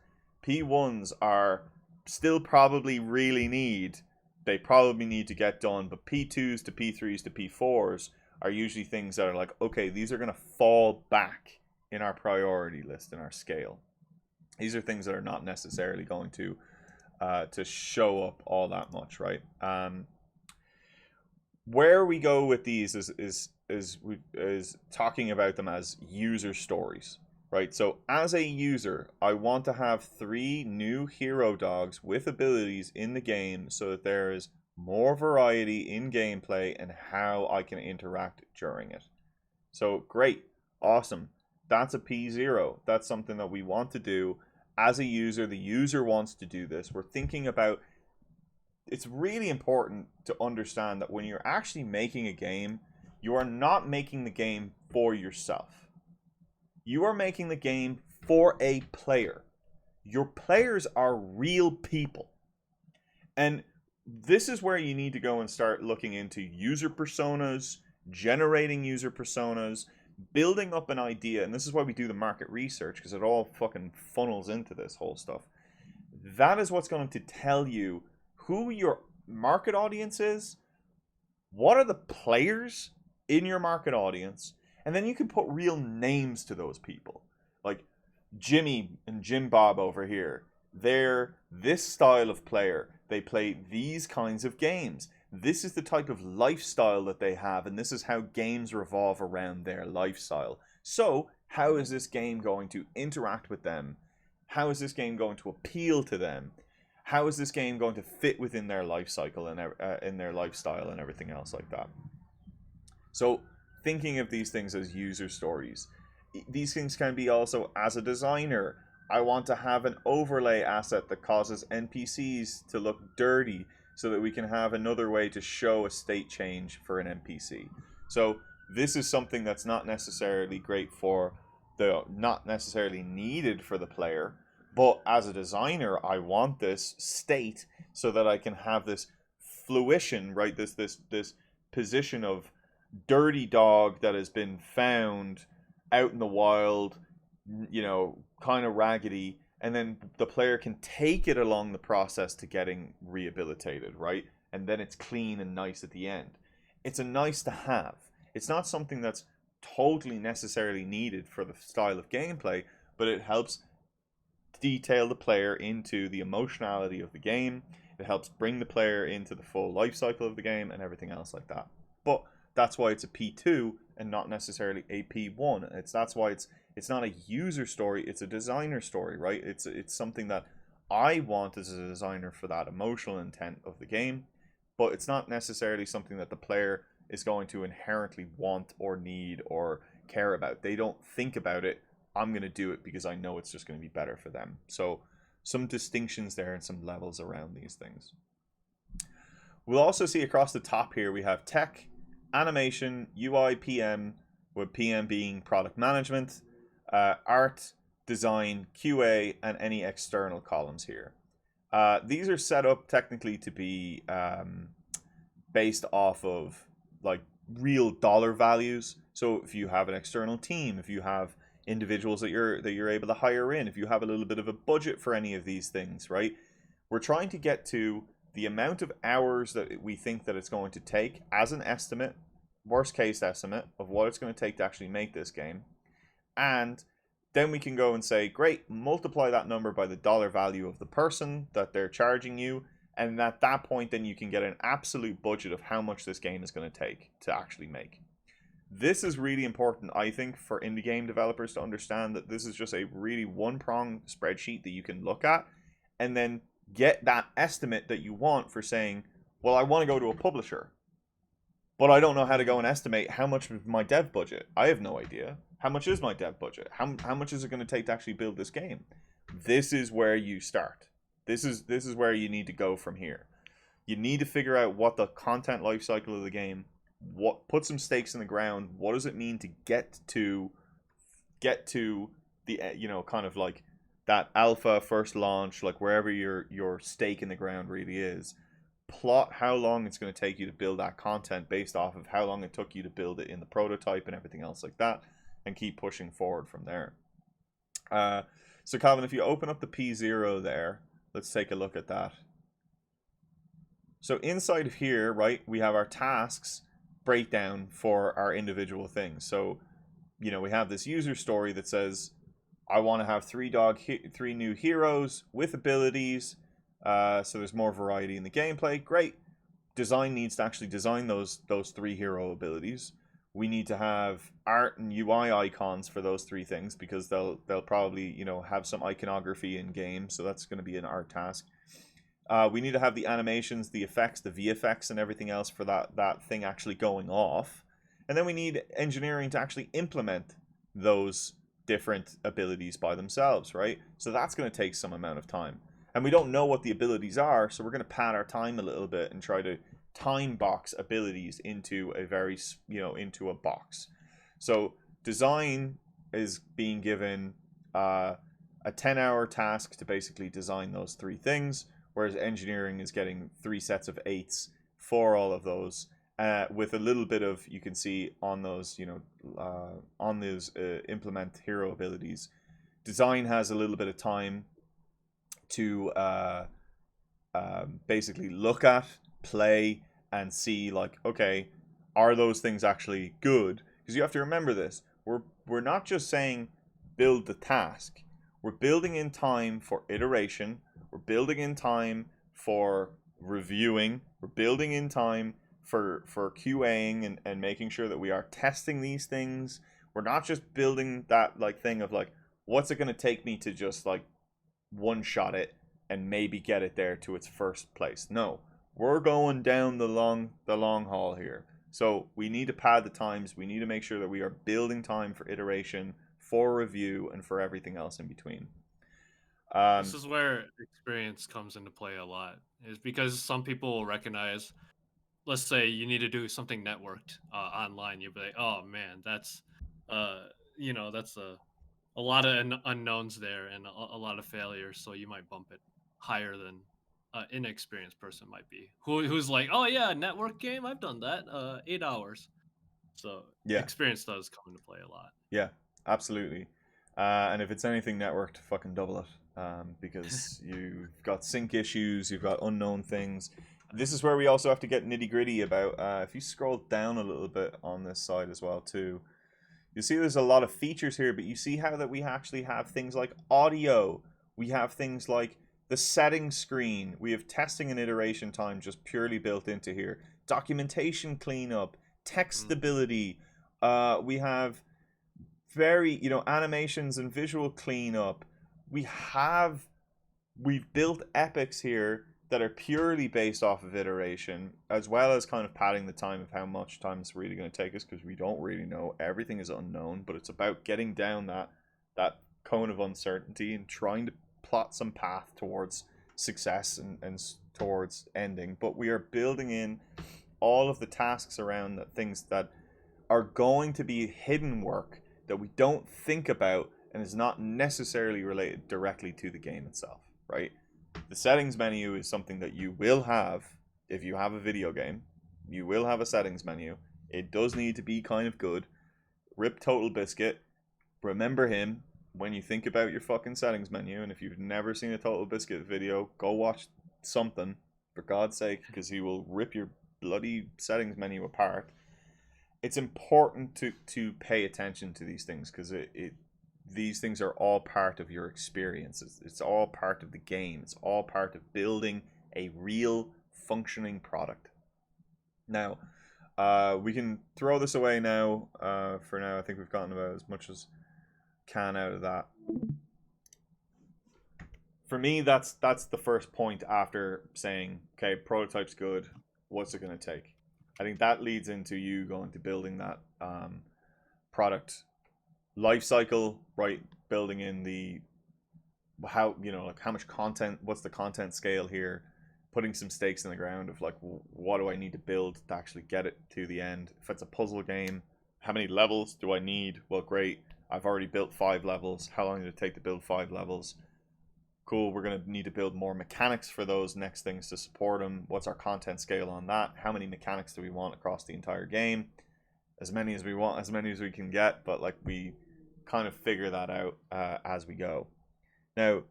[SPEAKER 1] P1s are still probably really need, they probably need to get done, but P2s to P3s to P4s are usually things that are like, okay, these are going to fall back in our priority list in our scale. These are things that are not necessarily going to show up all that much, right? Where we go with these is talking about them as user stories, right? So as a user, I want to have 3 new hero dogs with abilities in the game so that there is more variety in gameplay and how I can interact during it. So great, awesome. That's a P0. That's something that we want to do as a user. The user wants to do this. We're thinking about, it's really important to understand that when you're actually making a game, you are not making the game for yourself. You are making the game for a player. Your players are real people. And this is where you need to go and start looking into user personas, generating user personas, building up an idea. And this is why we do the market research, because it all fucking funnels into this whole stuff. That is what's going to tell you who your market audience is, what are the players in your market audience, and then you can put real names to those people. Like Jimmy and Jim Bob over here, they're this style of player. They play these kinds of games. This is the type of lifestyle that they have, and this is how games revolve around their lifestyle. So, how is this game going to interact with them? How is this game going to appeal to them? How is this game going to fit within their life cycle and in their lifestyle and everything else like that? So, thinking of these things as user stories these things can be also, as a designer, I want to have an overlay asset that causes NPCs to look dirty so that we can have another way to show a state change for an NPC. So this is something that's not necessarily great for not necessarily needed for the player, but as a designer, I want this state so that I can have this fruition, right? This position of dirty dog that has been found out in the wild, kind of raggedy, and then the player can take it along the process to getting rehabilitated, right? And then it's clean and nice at the end. It's a nice to have. It's not something that's totally necessarily needed for the style of gameplay, but it helps detail the player into the emotionality of the game. It helps bring the player into the full life cycle of the game and everything else like that. But that's why it's a P2 and not necessarily a P1. That's why it's not a user story, it's a designer story, right? It's something that I want as a designer for that emotional intent of the game, but it's not necessarily something that the player is going to inherently want or need or care about. They don't think about it. I'm going to do it because I know it's just going to be better for them. So some distinctions there and some levels around these things. We'll also see across the top here we have tech, animation, UI, PM, with PM being product management, art, design, QA, and any external columns here. These are set up technically to be based off of like real dollar values. So if you have an external team, if you have individuals that you're able to hire in, if you have a little bit of a budget for any of these things, right? We're trying to get to the amount of hours that we think that it's going to take as an estimate, worst case estimate of what it's going to take to actually make this game. And then we can go and say, great, multiply that number by the dollar value of the person that they're charging you. And at that point, then you can get an absolute budget of how much this game is going to take to actually make. This is really important, I think, for indie game developers to understand that this is just a really one-pronged spreadsheet that you can look at and then get that estimate that you want for saying, well, I want to go to a publisher, but I don't know how to go and estimate how much of my dev budget. I have no idea. How much is my dev budget? How much is it going to take to actually build this game? This is where you start. This is where you need to go from here. You need to figure out what the content life cycle of the game, put some stakes in the ground. What does it mean to get to the kind of like that alpha first launch, like wherever your stake in the ground really is. Plot how long it's going to take you to build that content based off of how long it took you to build it in the prototype and everything else like that, and keep pushing forward from there. So Calvin, if you open up the P0 there, let's take a look at that. So inside of here, right, we have our tasks breakdown for our individual things. So, we have this user story that says, I want to have three new heroes with abilities. So there's more variety in the gameplay. Great. Design needs to actually design those three hero abilities. We need to have art and UI icons for those three things because they'll probably have some iconography in game. So that's going to be an art task. We need to have the animations, the effects, the VFX, and everything else for that thing actually going off. And then we need engineering to actually implement those different abilities by themselves, right? So that's going to take some amount of time. And we don't know what the abilities are, so we're going to pad our time a little bit and try to time box abilities into into a box. So design is being given a 10-hour task to basically design those three things, whereas engineering is getting 3 sets of 8s for all of those, with a little bit of, you can see on those, implement hero abilities. Design has a little bit of time to basically look at, play, and see, like, okay, are those things actually good? Because you have to remember this. We're not just saying build the task. We're building in time for iteration. We're building in time for reviewing. We're building in time for QAing and making sure that we are testing these things. We're not just building that thing of what's it going to take me to just one shot it and maybe get it there to its first place. No, we're going down the long haul here. So we need to pad the times. We need to make sure that we are building time for iteration, for review, and for everything else in between.
[SPEAKER 2] This is where experience comes into play a lot. Is because some people will recognize, let's say you need to do something networked online, you'll be like, oh man, that's uh that's a lot of unknowns there and a lot of failures, so you might bump it higher than an inexperienced person might be who's like, oh yeah, network game, I've done that 8 hours. So
[SPEAKER 1] Yeah,
[SPEAKER 2] experience does come into play a lot.
[SPEAKER 1] yeah, absolutely. And if it's anything networked, fucking double it. Because you've got sync issues, you've got unknown things. This is where we also have to get nitty gritty about. If you scroll down a little bit on this side as well too, you see there's a lot of features here, but you see how that we actually have things like audio. We have things like the settings screen. We have testing and iteration time just purely built into here. Documentation cleanup, text
[SPEAKER 2] Mm.
[SPEAKER 1] stability. We have very, animations and visual cleanup. We have we've built epics here that are purely based off of iteration, as well as kind of padding the time of how much time it's really going to take us, because we don't really know. Everything is unknown, but it's about getting down that cone of uncertainty and trying to plot some path towards success and towards ending. But we are building in all of the tasks around the things that are going to be hidden work that we don't think about and is not necessarily related directly to the game itself, right? The settings menu is something that you will have if you have a video game. You will have a settings menu. It does need to be kind of good. Rip Total Biscuit. Remember him when you think about your fucking settings menu. And if you've never seen a Total Biscuit video, go watch something, for God's sake, because he will rip your bloody settings menu apart. It's important to pay attention to these things, because these things are all part of your experience. It's all part of the game. It's all part of building a real functioning product. Now, we can throw this away now. For now, I think we've gotten about as much as can out of that. For me, that's the first point after saying, okay, prototype's good. What's it going to take? I think that leads into you going to building that product life cycle, right? Building in the how like how much content, what's the content scale here, putting some stakes in the ground of like what do I need to build to actually get it to the end. If it's a puzzle game, how many levels do I need? Well, great, I've already built 5 levels. How long did it take to build 5 levels? Cool, we're going to need to build more mechanics for those next things to support them. What's our content scale on that? How many mechanics do we want across the entire game? As many as we want, as many as we can get, but like we kind of figure that out as we go. Now,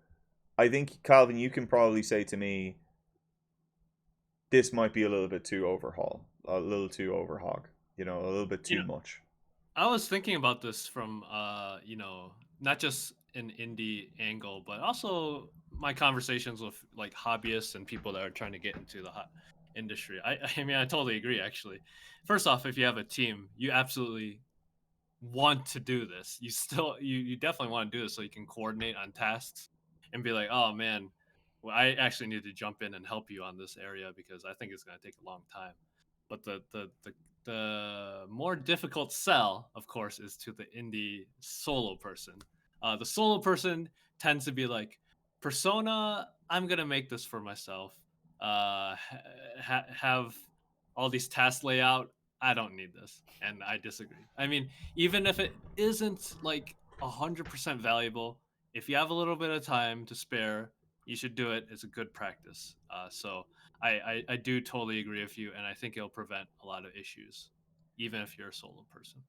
[SPEAKER 1] I think, Calvin, you can probably say to me, this might be a little bit too overhaul, a little too overhog, a little bit
[SPEAKER 2] You
[SPEAKER 1] too
[SPEAKER 2] know,
[SPEAKER 1] much.
[SPEAKER 2] I was thinking about this from not just an indie angle, but also my conversations with like hobbyists and people that are trying to get into the hot industry. I mean, I totally agree actually. First off, if you have a team, you absolutely want to do this. You definitely want to do this so you can coordinate on tasks and be like, oh man, well, I actually need to jump in and help you on this area because I think it's going to take a long time. But the more difficult sell, of course, is to the indie solo person. The solo person tends to be like, persona, I'm gonna make this for myself. Have all these tasks lay out. I don't need this, and I disagree. I mean, even if it isn't like 100% valuable, if you have a little bit of time to spare, you should do it. It's a good practice. So I do totally agree with you, and I think it'll prevent a lot of issues, even if you're a solo person.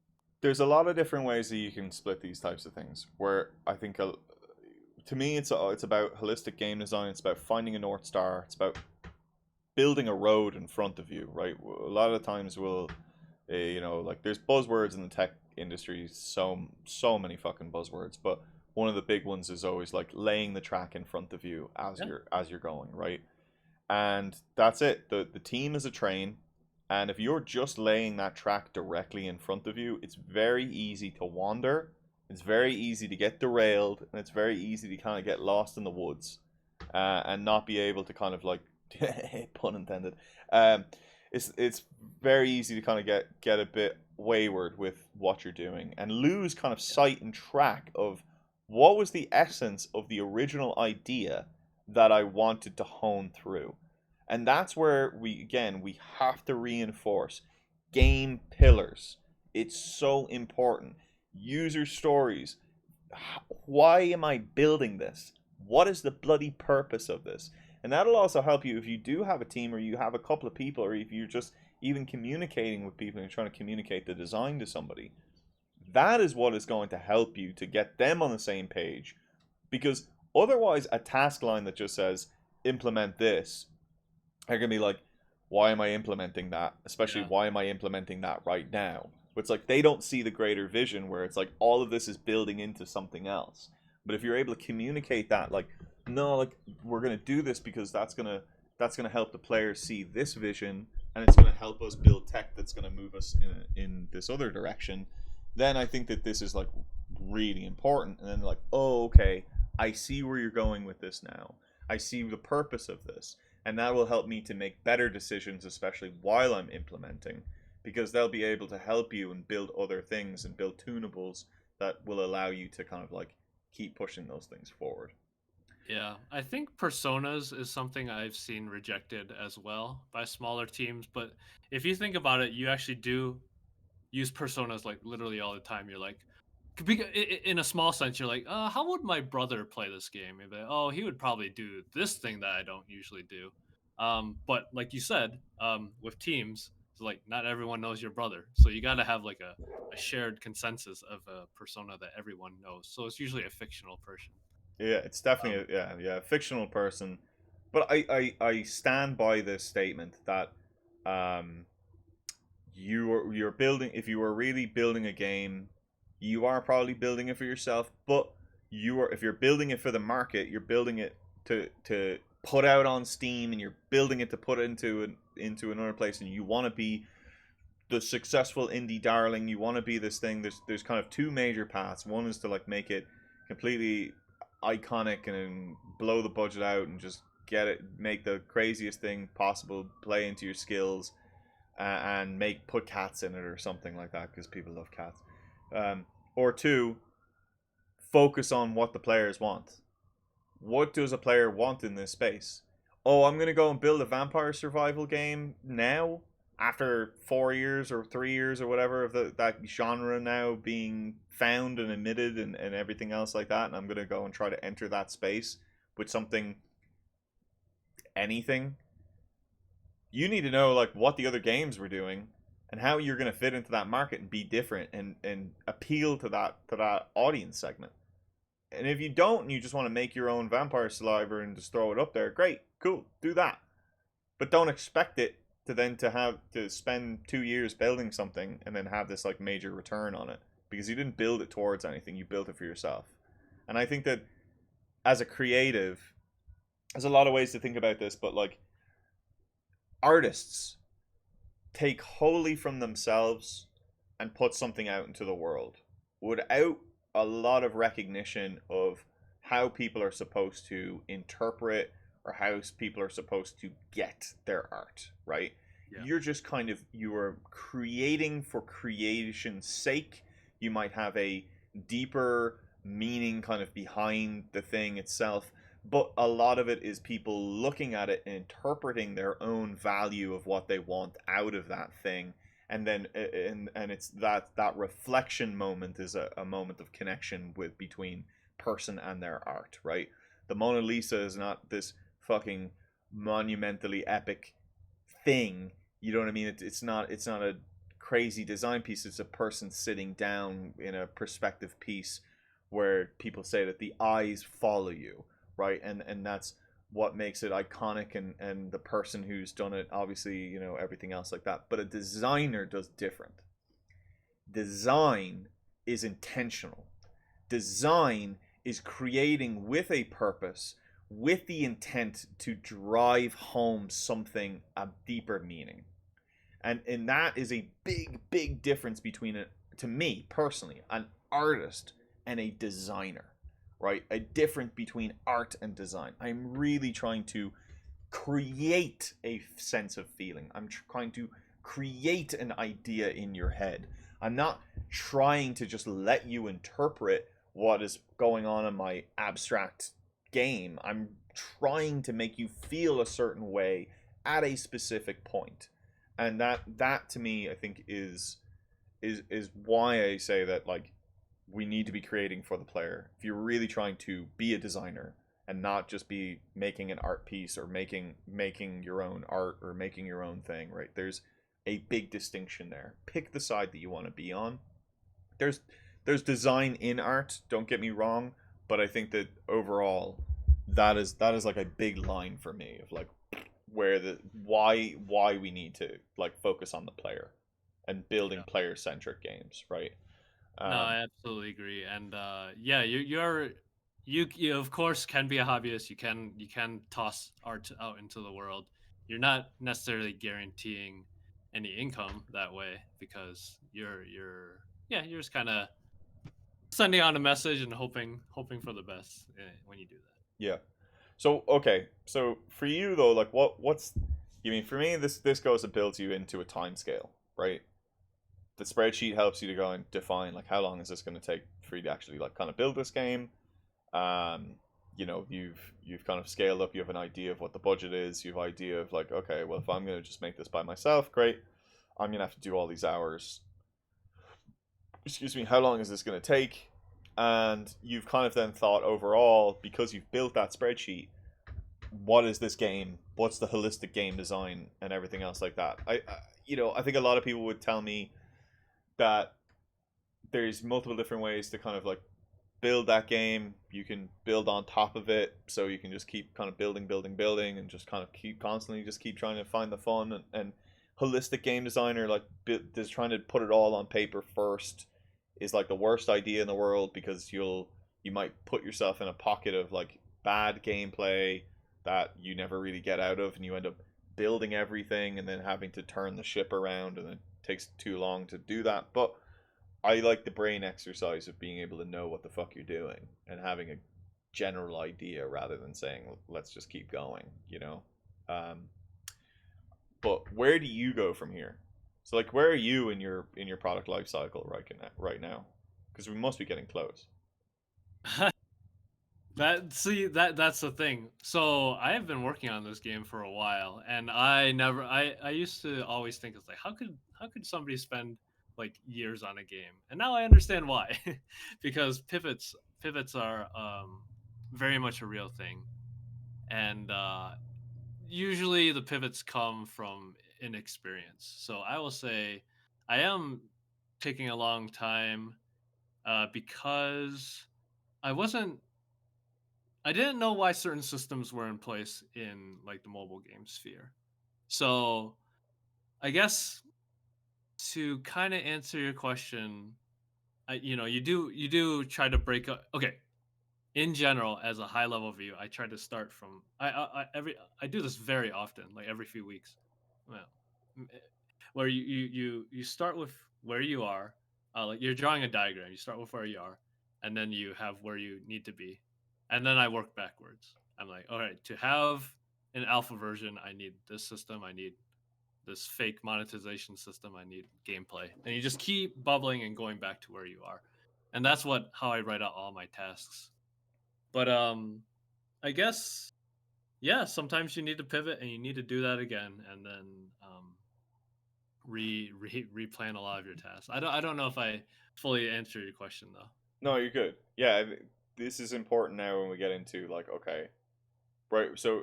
[SPEAKER 1] There's a lot of different ways that you can split these types of things. Where I think, to me, it's about holistic game design. It's about finding a north star. It's about building a road in front of you, right? A lot of times we'll, like there's buzzwords in the tech industry, so many fucking buzzwords, but one of the big ones is always like laying the track in front of you
[SPEAKER 2] Yeah.
[SPEAKER 1] as you're going, right? And that's it. The team is a train, and if you're just laying that track directly in front of you, it's very easy to wander. It's very easy to get derailed, and it's very easy to kind of get lost in the woods, and not be able to kind of like, pun intended. Um, it's very easy to kind of get a bit wayward with what you're doing and lose kind of sight and track of what was the essence of the original idea that I wanted to hone through. And that's where we have to reinforce game pillars. It's so important. User stories. Why am I building this? What is the bloody purpose of this? And that'll also help you if you do have a team or you have a couple of people, or if you're just even communicating with people and you're trying to communicate the design to somebody. That is what is going to help you to get them on the same page. Because otherwise, a task line that just says, implement this, they're going to be like, why am I implementing that? Especially,
[SPEAKER 2] Yeah.
[SPEAKER 1] why am I implementing that right now? But it's like they don't see the greater vision where it's like all of this is building into something else. But if you're able to communicate that, like, no, like we're gonna do this because that's gonna help the players see this vision, and it's gonna help us build tech that's gonna move us in this other direction, then I think that this is like really important. And then they're like, oh, okay, I see where you're going with this now. I see the purpose of this, and that will help me to make better decisions, especially while I'm implementing, because they'll be able to help you and build other things and build tunables that will allow you to kind of like keep pushing those things forward.
[SPEAKER 2] Yeah, I think personas is something I've seen rejected as well by smaller teams. But if you think about it, you actually do use personas like literally all the time. You're like, in a small sense, you're like, how would my brother play this game? You'd be like, oh, he would probably do this thing that I don't usually do. But like you said, with teams, it's like not everyone knows your brother, so you got to have like a shared consensus of a persona that everyone knows. So it's usually a fictional person.
[SPEAKER 1] Yeah, it's definitely
[SPEAKER 2] Um,
[SPEAKER 1] a fictional person, but I stand by this statement that um you're building, if you are really building a game, you are probably building it for yourself, but you are, if you're building it for the market, you're building it to put out on Steam, and you're building it to put into another place, and you want to be the successful indie darling, you want to be this thing. There's kind of two major paths. One is to like make it completely iconic and blow the budget out and just get it, make the craziest thing possible, play into your skills, and make put cats in it or something like that because people love cats. Or two, focus on what the players want. What does a player want in this space? Oh, I'm gonna go and build a vampire survival game now after 4 years or 3 years or whatever of that genre now being found and admitted, and everything else like that, and I'm gonna go and try to enter that space with something, anything. You need to know like what the other games were doing and how you're gonna fit into that market and be different and appeal to that audience segment. And if you don't, and you just want to make your own vampire saliva and just throw it up there, great, cool, do that. But don't expect it to then to have to spend 2 years building something and then have this like major return on it, because you didn't build it towards anything. You built it for yourself. And I think that as a creative, there's a lot of ways to think about this, but like artists take wholly from themselves and put something out into the world without a lot of recognition of how people are supposed to interpret or how people are supposed to get their art, right?
[SPEAKER 2] yeah,
[SPEAKER 1] You're just kind of, you are creating for creation's sake. You might have a deeper meaning kind of behind the thing itself, but a lot of it is people looking at it and interpreting their own value of what they want out of that thing. And then and it's that reflection moment is a moment of connection with between person and their art, right? The Mona Lisa is not this fucking monumentally epic thing. You know what I mean? It's not a crazy design piece. It's a person sitting down in a perspective piece where people say that the eyes follow you, right? And that's what makes it iconic, and the person who's done it, obviously, everything else like that. But a designer does different. Design is intentional. Design is creating with a purpose, with the intent to drive home something, a deeper meaning. And that is a big difference between it, to me personally, an artist and a designer, right? A difference between art and design. I'm really trying to create a sense of feeling. I'm trying to create an idea in your head. I'm not trying to just let you interpret what is going on in my abstract game. I'm trying to make you feel a certain way at a specific point. And that to me I think is why I say that like we need to be creating for the player. If you're really trying to be a designer and not just be making an art piece or making your own art or making your own thing, right? There's a big distinction there. Pick the side that you want to be on. There's there's design in art, don't get me wrong, but I think that overall that is like a big line for me of like where the why we need to like focus on the player and building
[SPEAKER 2] Yeah.
[SPEAKER 1] player centric games, right?
[SPEAKER 2] No,
[SPEAKER 1] Um,
[SPEAKER 2] I absolutely agree. And yeah, you of course can be a hobbyist. You can toss art out into the world. You're not necessarily guaranteeing any income that way because you're yeah, you're just kind of sending out a message and hoping for the best when you do that.
[SPEAKER 1] yeah. So okay, so for you though, like what's you mean for me this goes and builds you into a time scale, right? The spreadsheet helps you to go and define like how long is this going to take for you to actually like kind of build this game. Um, you've kind of scaled up. You have an idea of what the budget is. You have an idea of like, okay, well if I'm going to just make this by myself, great. I'm going to have to do all these hours. Excuse me. How long is this going to take? And you've kind of then thought overall because you've built that spreadsheet. What is this game? What's the holistic game design and everything else like that? I think a lot of people would tell me that there's multiple different ways to kind of like build that game. You can build on top of it, so you can just keep kind of building, and just kind of keep constantly just keep trying to find the fun. And holistic game designer like just trying to put it all on paper first is like the worst idea in the world because you might put yourself in a pocket of like bad gameplay that you never really get out of, and you end up building everything and then having to turn the ship around, and it takes too long to do that. But I like the brain exercise of being able to know what the fuck you're doing and having a general idea rather than saying let's just keep going, you know. Um, but where do you go from here? So like, where are you in your product life cycle right now? Because we must be getting close.
[SPEAKER 2] That's the thing. So I have been working on this game for a while, and I used to always think it's like how could somebody spend like years on a game, and now I understand why, because pivots are very much a real thing, and usually the pivots come from inexperience. So I will say I am taking a long time because I wasn't I didn't know why certain systems were in place in like the mobile game sphere. So I guess to kind of answer your question, you do try to break up. Okay, in general, as a high level view, I try to start from I do this very often, like every few weeks. Well, where you start with where you are, like you're drawing a diagram. You start with where you are, and then you have where you need to be, and then I work backwards. I'm like, all right, to have an alpha version, I need this system. I need this fake monetization system. I need gameplay, and you just keep bubbling and going back to where you are, and that's what how I write out all my tasks. But I guess yeah, sometimes you need to pivot and you need to do that again, and then replan a lot of your tasks. I don't know if I fully answered your question though.
[SPEAKER 1] No, you're good. Yeah, this is important now when we get into like okay, right. So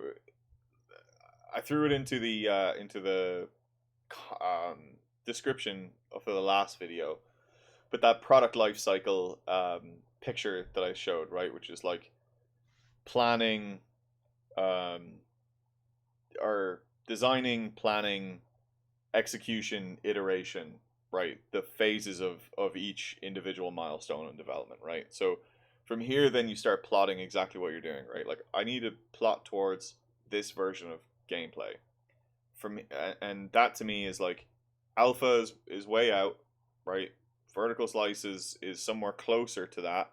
[SPEAKER 1] I threw it into the description of the last video, but that product life cycle picture that I showed, right, which is like planning, um, or designing, planning, execution, iteration, right? The phases of each individual milestone in development, right? So from here, then you start plotting exactly what you're doing, right? Like I need to plot towards this version of gameplay. From and that to me is like alpha is way out, right? Vertical slices is somewhere closer to that,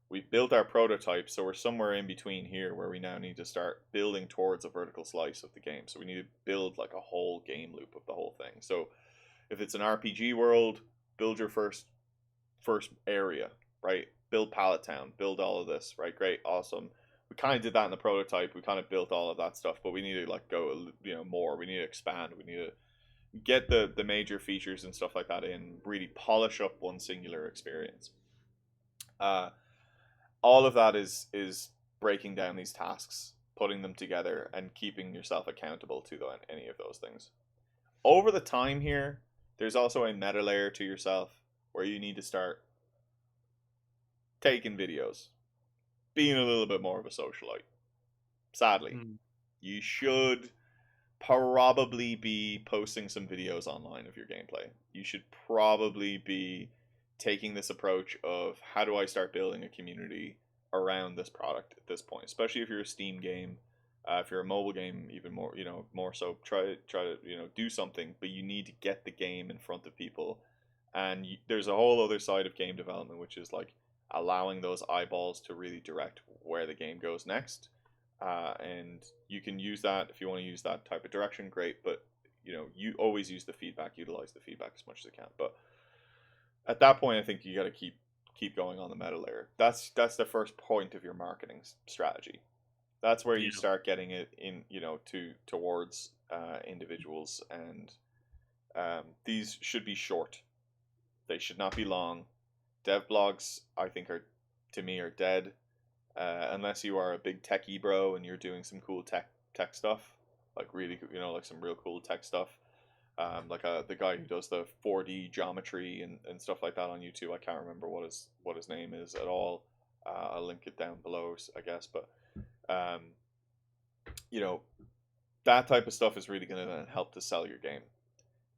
[SPEAKER 1] We've built our prototype, so we're somewhere in between here where we now need to start building towards a vertical slice of the game. So we need to build like a whole game loop of the whole thing. So if it's an RPG world, build your first area, right? Build Pallet Town, build all of this, right? Great, awesome. We kind of did that in the prototype. We kind of built all of that stuff, but we need to like go, more. We need to expand. We need to get the major features and stuff like that in. Really polish up one singular experience. Uh, all of that is breaking down these tasks, putting them together, and keeping yourself accountable to any of those things. Over the time here, there's also a meta layer to yourself where you need to start taking videos, being a little bit more of a socialite. Sadly,
[SPEAKER 2] Mm.
[SPEAKER 1] you should probably be posting some videos online of your gameplay. You should probably be taking this approach of how do I start building a community around this product at this point, especially if you're a Steam game. If you're a mobile game, even more, more so, try to, do something, but you need to get the game in front of people. And there's a whole other side of game development, which is like allowing those eyeballs to really direct where the game goes next. And you can use that if you want to use that type of direction, great. But you always use the feedback, utilize the feedback as much as you can. But at that point, I think you got to keep going on the meta layer. That's the first point of your marketing strategy. That's where you
[SPEAKER 2] Yeah.
[SPEAKER 1] start getting it in, towards individuals, and these should be short. They should not be long. Dev blogs, I think, to me are dead, unless you are a big techie bro and you're doing some cool tech stuff, like really, like some real cool tech stuff. Like the guy who does the 4D geometry and stuff like that on YouTube. I can't remember what his name is at all. I'll link it down below, I guess. But um, that type of stuff is really going to help to sell your game,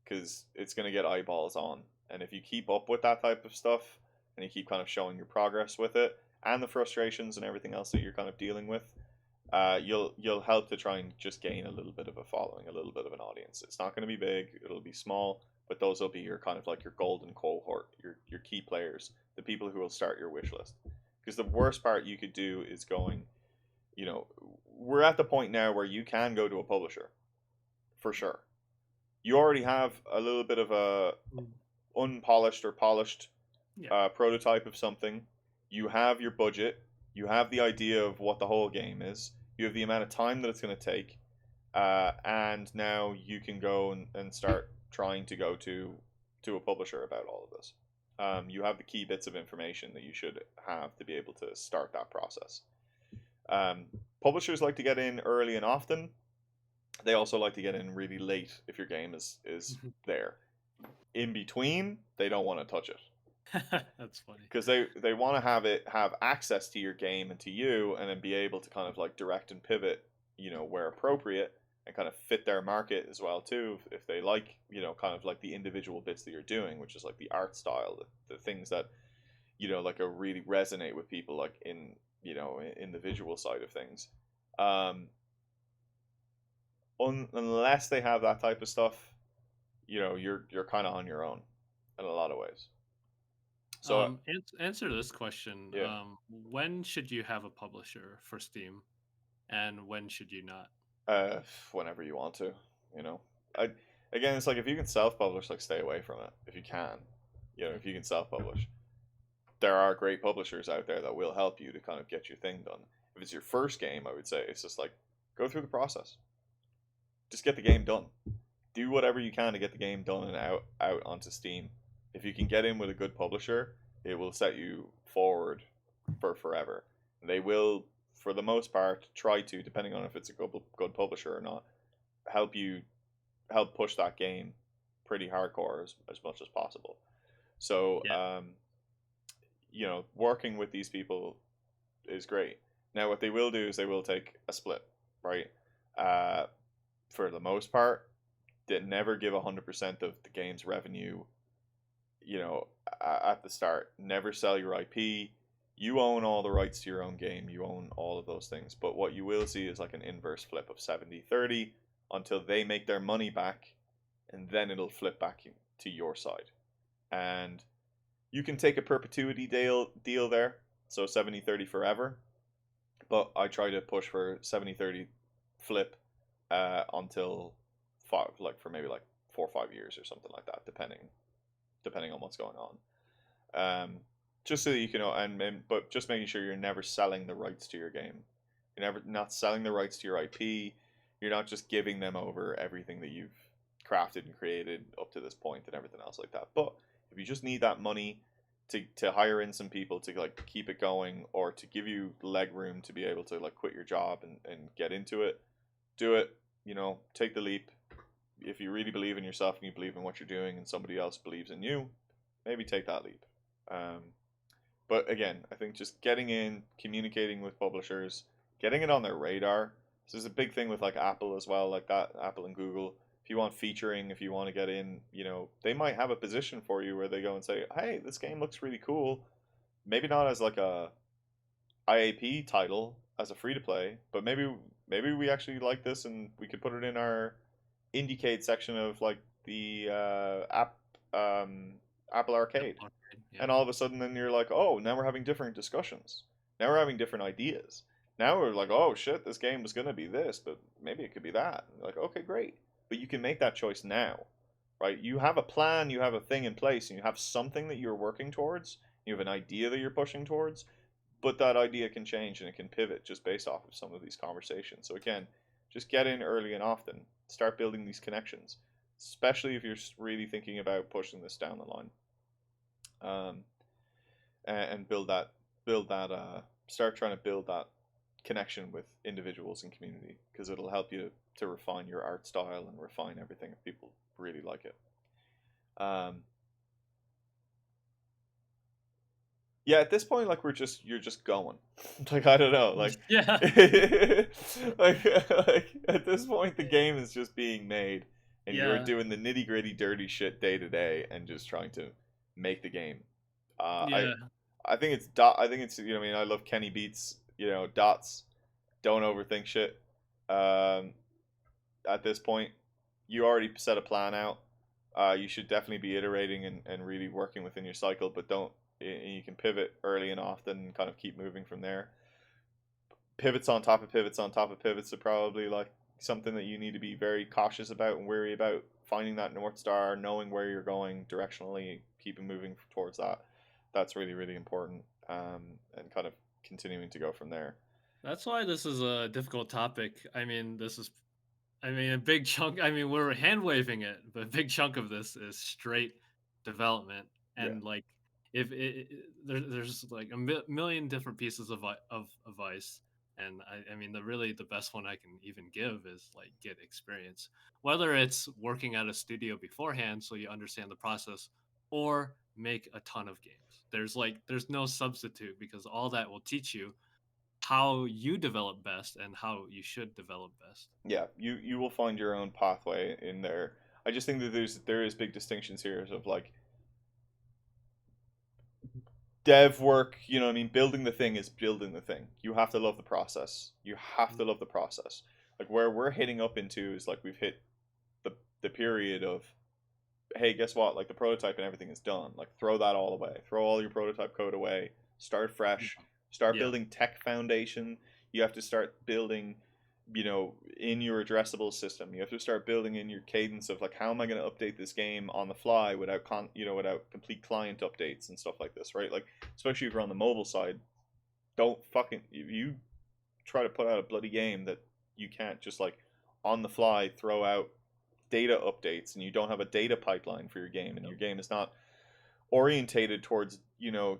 [SPEAKER 1] because it's going to get eyeballs on. And if you keep up with that type of stuff and you keep kind of showing your progress with it and the frustrations and everything else that you're kind of dealing with, you'll help to try and just gain a little bit of a following, a little bit of an audience. It's not going to be big, it'll be small, but those will be your kind of like your golden cohort, your key players, the people who will start your wish list. Because the worst part you could do is going, we're at the point now where you can go to a publisher, for sure. You already have a little bit of a
[SPEAKER 2] Mm.
[SPEAKER 1] unpolished or polished
[SPEAKER 2] Yeah.
[SPEAKER 1] prototype of something. You have your budget. You have the idea of what the whole game is. You have the amount of time that it's going to take. And now you can go and start trying to go to a publisher about all of this. You have the key bits of information that you should have to be able to start that process. Publishers like to get in early and often. They also like to get in really late if your game is there. In between, they don't want to touch it,
[SPEAKER 2] That's funny.
[SPEAKER 1] because they want to have access to your game and to you, and then be able to kind of like direct and pivot, where appropriate, and kind of fit their market as well too, if they like, kind of like the individual bits that you're doing, which is like the art style, the things that like really resonate with people, like in the visual side of things. Unless they have that type of stuff, you're kind of on your own in a lot of ways. So
[SPEAKER 2] Answer this question.
[SPEAKER 1] yeah,
[SPEAKER 2] When should you have a publisher for Steam, and when should you not?
[SPEAKER 1] uh, whenever you want to, you know. I Again, it's like if you can self-publish, like stay away from it if you can. If you can self-publish, there are great publishers out there that will help you to kind of get your thing done. If it's your first game, I would say it's just like go through the process. Just get the game done. Do whatever you can to get the game done and out onto Steam. If you can get in with a good publisher, it will set you forward for forever. They will, for the most part, try to, depending on if it's a good publisher or not, help push that game pretty hardcore as much as possible. So,
[SPEAKER 2] Yeah.
[SPEAKER 1] working with these people is great. Now, what they will do is they will take a split, right? Uh, for the most part, they never give 100% of the game's revenue, at the start. Never sell your IP. You own all the rights to your own game. You own all of those things. But what you will see is like an inverse flip of 70-30 until they make their money back, and then it'll flip back to your side. And you can take a perpetuity deal there. so 70-30 forever. But I try to push for 70-30 flip until five, like for maybe like 4 or 5 years or something like that, depending on what's going on. Just so that you can but just making sure you're never selling the rights to your game. You're never not selling the rights to your IP. You're not just giving them over everything that you've crafted and created up to this point and everything else like that. But if you just need that money to hire in some people to like keep it going, or to give you leg room to be able to like quit your job and get into it, do it. Take the leap. If you really believe in yourself and you believe in what you're doing and somebody else believes in you, maybe take that leap. Um, but again, I think just getting in, communicating with publishers, getting it on their radar. This is a big thing with like Apple as well, like that, Apple and Google. If you want featuring, if you want to get in, they might have a position for you where they go and say, "Hey, this game looks really cool." Maybe not as like a IAP title as a free to play, but maybe we actually like this and we could put it in our Indicate section of like the um, Apple
[SPEAKER 2] Yep.
[SPEAKER 1] Arcade.
[SPEAKER 2] Okay.
[SPEAKER 1] And
[SPEAKER 2] Yep.
[SPEAKER 1] all of a sudden, then you're like, oh, now we're having different discussions. Now we're having different ideas. Now we're like, oh shit, this game was gonna be this, but maybe it could be that. And you're like, okay, great. But you can make that choice now, right? You have a plan, you have a thing in place, and you have something that you're working towards. You have an idea that you're pushing towards, but that idea can change and it can pivot just based off of some of these conversations. So again, just get in early and often. Start building these connections, especially if you're really thinking about pushing this down the line. Um, and build that start trying to build that connection with individuals and community, because it'll help you to refine your art style and refine everything if people really like it. um, yeah, at this point, like you're just going. Like, I don't know, like
[SPEAKER 2] Yeah.
[SPEAKER 1] like at this point the game is just being made, and you're
[SPEAKER 2] Yeah.
[SPEAKER 1] doing the nitty gritty dirty shit day to day and just trying to make the game. uh, I
[SPEAKER 2] Yeah.
[SPEAKER 1] I think it's dot. I think it's I mean, I love Kenny Beats. Dots. Don't overthink shit. Um, at this point, you already set a plan out. You should definitely be iterating and really working within your cycle, but don't. You can pivot early and often and kind of keep moving from there. Pivots on top of pivots on top of pivots are probably like something that you need to be very cautious about and wary about. Finding that North Star, knowing where you're going directionally, keeping moving towards that. That's really, really important. And kind of continuing to go from there.
[SPEAKER 2] That's why this is a difficult topic. I mean, a big chunk. I mean, we're hand waving it, but a big chunk of this is straight development,
[SPEAKER 1] Yeah.
[SPEAKER 2] and like, if there's like a million different pieces of advice, and I mean, the best one I can even give is like get experience, whether it's working at a studio beforehand so you understand the process, or make a ton of games. There's no substitute, because all that will teach you how you develop best and how you should develop best.
[SPEAKER 1] Yeah, you will find your own pathway in there. I just think that there is big distinctions here of like dev work. What I mean, building the thing is building the thing. You have to love the process. You have to love the process. Like where we're hitting up into is like we've hit the the period of, hey, guess what? Like the prototype and everything is done. Like throw that all away. Throw all your prototype code away. Start fresh. Start
[SPEAKER 2] Yeah.
[SPEAKER 1] building tech foundation. You have to start building, in your addressable system. You have to start building in your cadence of like, how am I going to update this game on the fly without complete client updates and stuff like this, right? Like, especially if you're on the mobile side, don't fucking you try to put out a bloody game that you can't just like on the fly throw out data updates, and you don't have a data pipeline for your game, and
[SPEAKER 2] Yep.
[SPEAKER 1] your game is not orientated towards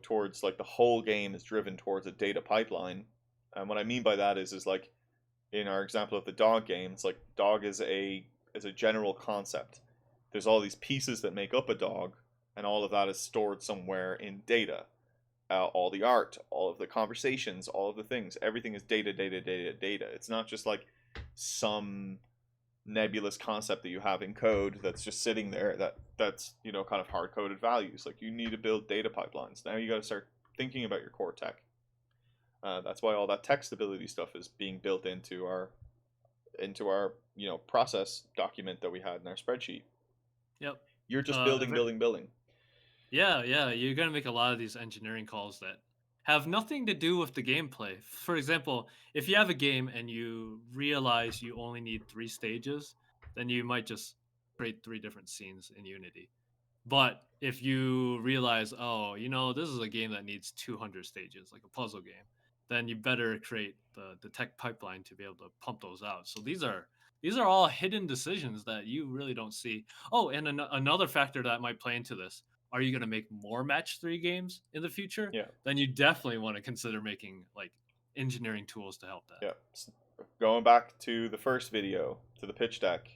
[SPEAKER 1] towards like the whole game is driven towards a data pipeline. And what I mean by that is like in our example of the dog game, it's like dog is a general concept. There's all these pieces that make up a dog, and all of that is stored somewhere in data. All the art, all of the conversations, all of the things, everything is data, data, data, data. It's not just like some nebulous concept that you have in code that's just sitting there that's kind of hard coded values. Like you need to build data pipelines. Now you got to start thinking about your core tech. That's why all that text ability stuff is being built into our process document that we had in our spreadsheet.
[SPEAKER 2] Yep.
[SPEAKER 1] You're just
[SPEAKER 2] Uh,
[SPEAKER 1] building, building, building.
[SPEAKER 2] yeah, yeah. You're gonna make a lot of these engineering calls that have nothing to do with the gameplay. For example, if you have a game and you realize you only need 3 stages, then you might just create 3 different scenes in Unity. But if you realize, oh, this is a game that needs 200 stages, like a puzzle game, then you better create the tech pipeline to be able to pump those out. So these are all hidden decisions that you really don't see. Oh, and another factor that might play into this: are you going to make more match 3 games in the future?
[SPEAKER 1] Yeah,
[SPEAKER 2] Then you definitely want to consider making like engineering tools to help that.
[SPEAKER 1] yeah. Going back to the first video, to the pitch deck,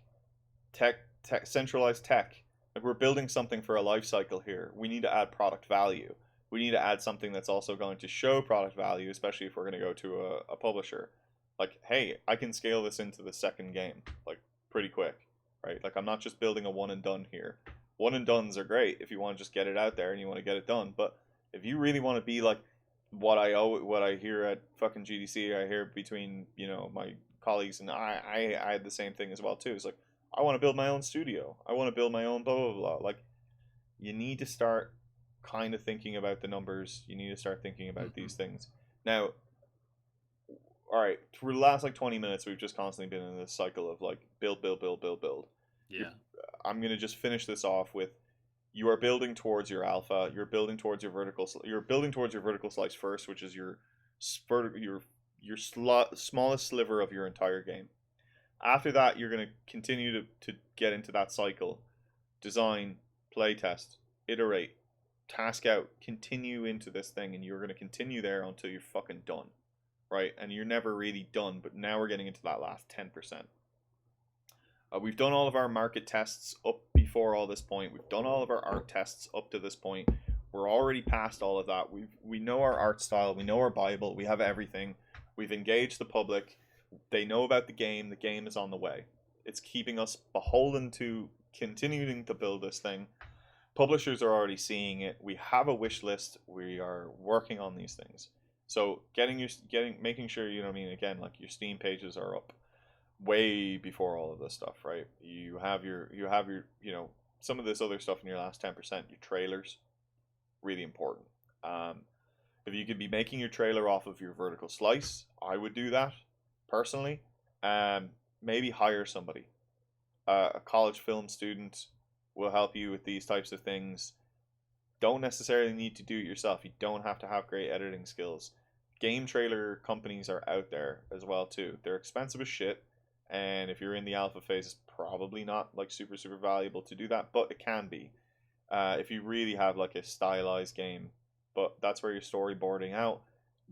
[SPEAKER 1] tech, centralized tech. Like we're building something for a life cycle here. We need to add product value. We need to add something that's also going to show product value, especially if we're going to go to a publisher. Like, hey, I can scale this into the second game, like pretty quick, right? Like I'm not just building a one and done here. One and dones are great if you want to just get it out there and you want to get it done. But if you really want to be like what I hear at fucking GDC, I hear between my colleagues, and I had the same thing as well too. It's like I want to build my own studio. I want to build my own blah blah blah. Like you need to start kind of thinking about the numbers. You need to start thinking about
[SPEAKER 2] Hmm.
[SPEAKER 1] these things. Now, all right, for the last like 20 minutes, we've just constantly been in this cycle of like build, build, build, build, build. You're,
[SPEAKER 2] Yeah.
[SPEAKER 1] I'm gonna just finish this off with you are building towards your alpha. You're building towards your vertical. You're building towards your vertical slice first, which is your smallest sliver of your entire game. After that, you're going to continue to get into that cycle, design, play test, iterate, task out, continue into this thing, and you're going to continue there until you're fucking done, right? And you're never really done, but now we're getting into that last 10%. We've done all of our market tests up before all this point. We've done all of our art tests up to this point. We're already past all of that. We know our art style. We know our Bible. We have everything. We've engaged the public. They know about the game. The game is on the way. It's keeping us beholden to continuing to build this thing. Publishers are already seeing it. We have a wish list. We are working on these things. So making sure you know what I mean. Again, like your Steam pages are up way before all of this stuff, right? You have your some of this other stuff in your last 10%. Your trailers, really important. Um, if you could be making your trailer off of your vertical slice, I would do that personally. Um, Maybe hire somebody. A college film student will help you with these types of things. Don't necessarily need to do it yourself. You don't have to have great editing skills. Game trailer companies are out there as well too. They're expensive as shit, and if you're in the alpha phase, it's probably not like super valuable to do that, but it can be if you really have like a stylized game. But that's where you're storyboarding out,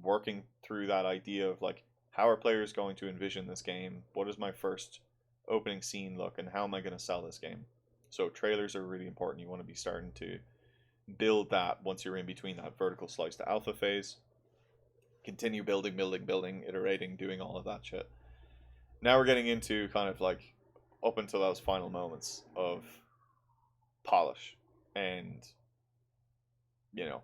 [SPEAKER 1] working through that idea of like how are players going to envision this game? What does my first opening scene look, and how am I going to sell this game? So trailers are really important. You want to be starting to build that once you're in between that vertical slice to alpha phase. Continue building, iterating, doing all of that shit. Now we're getting into kind of like up until those final moments of polish and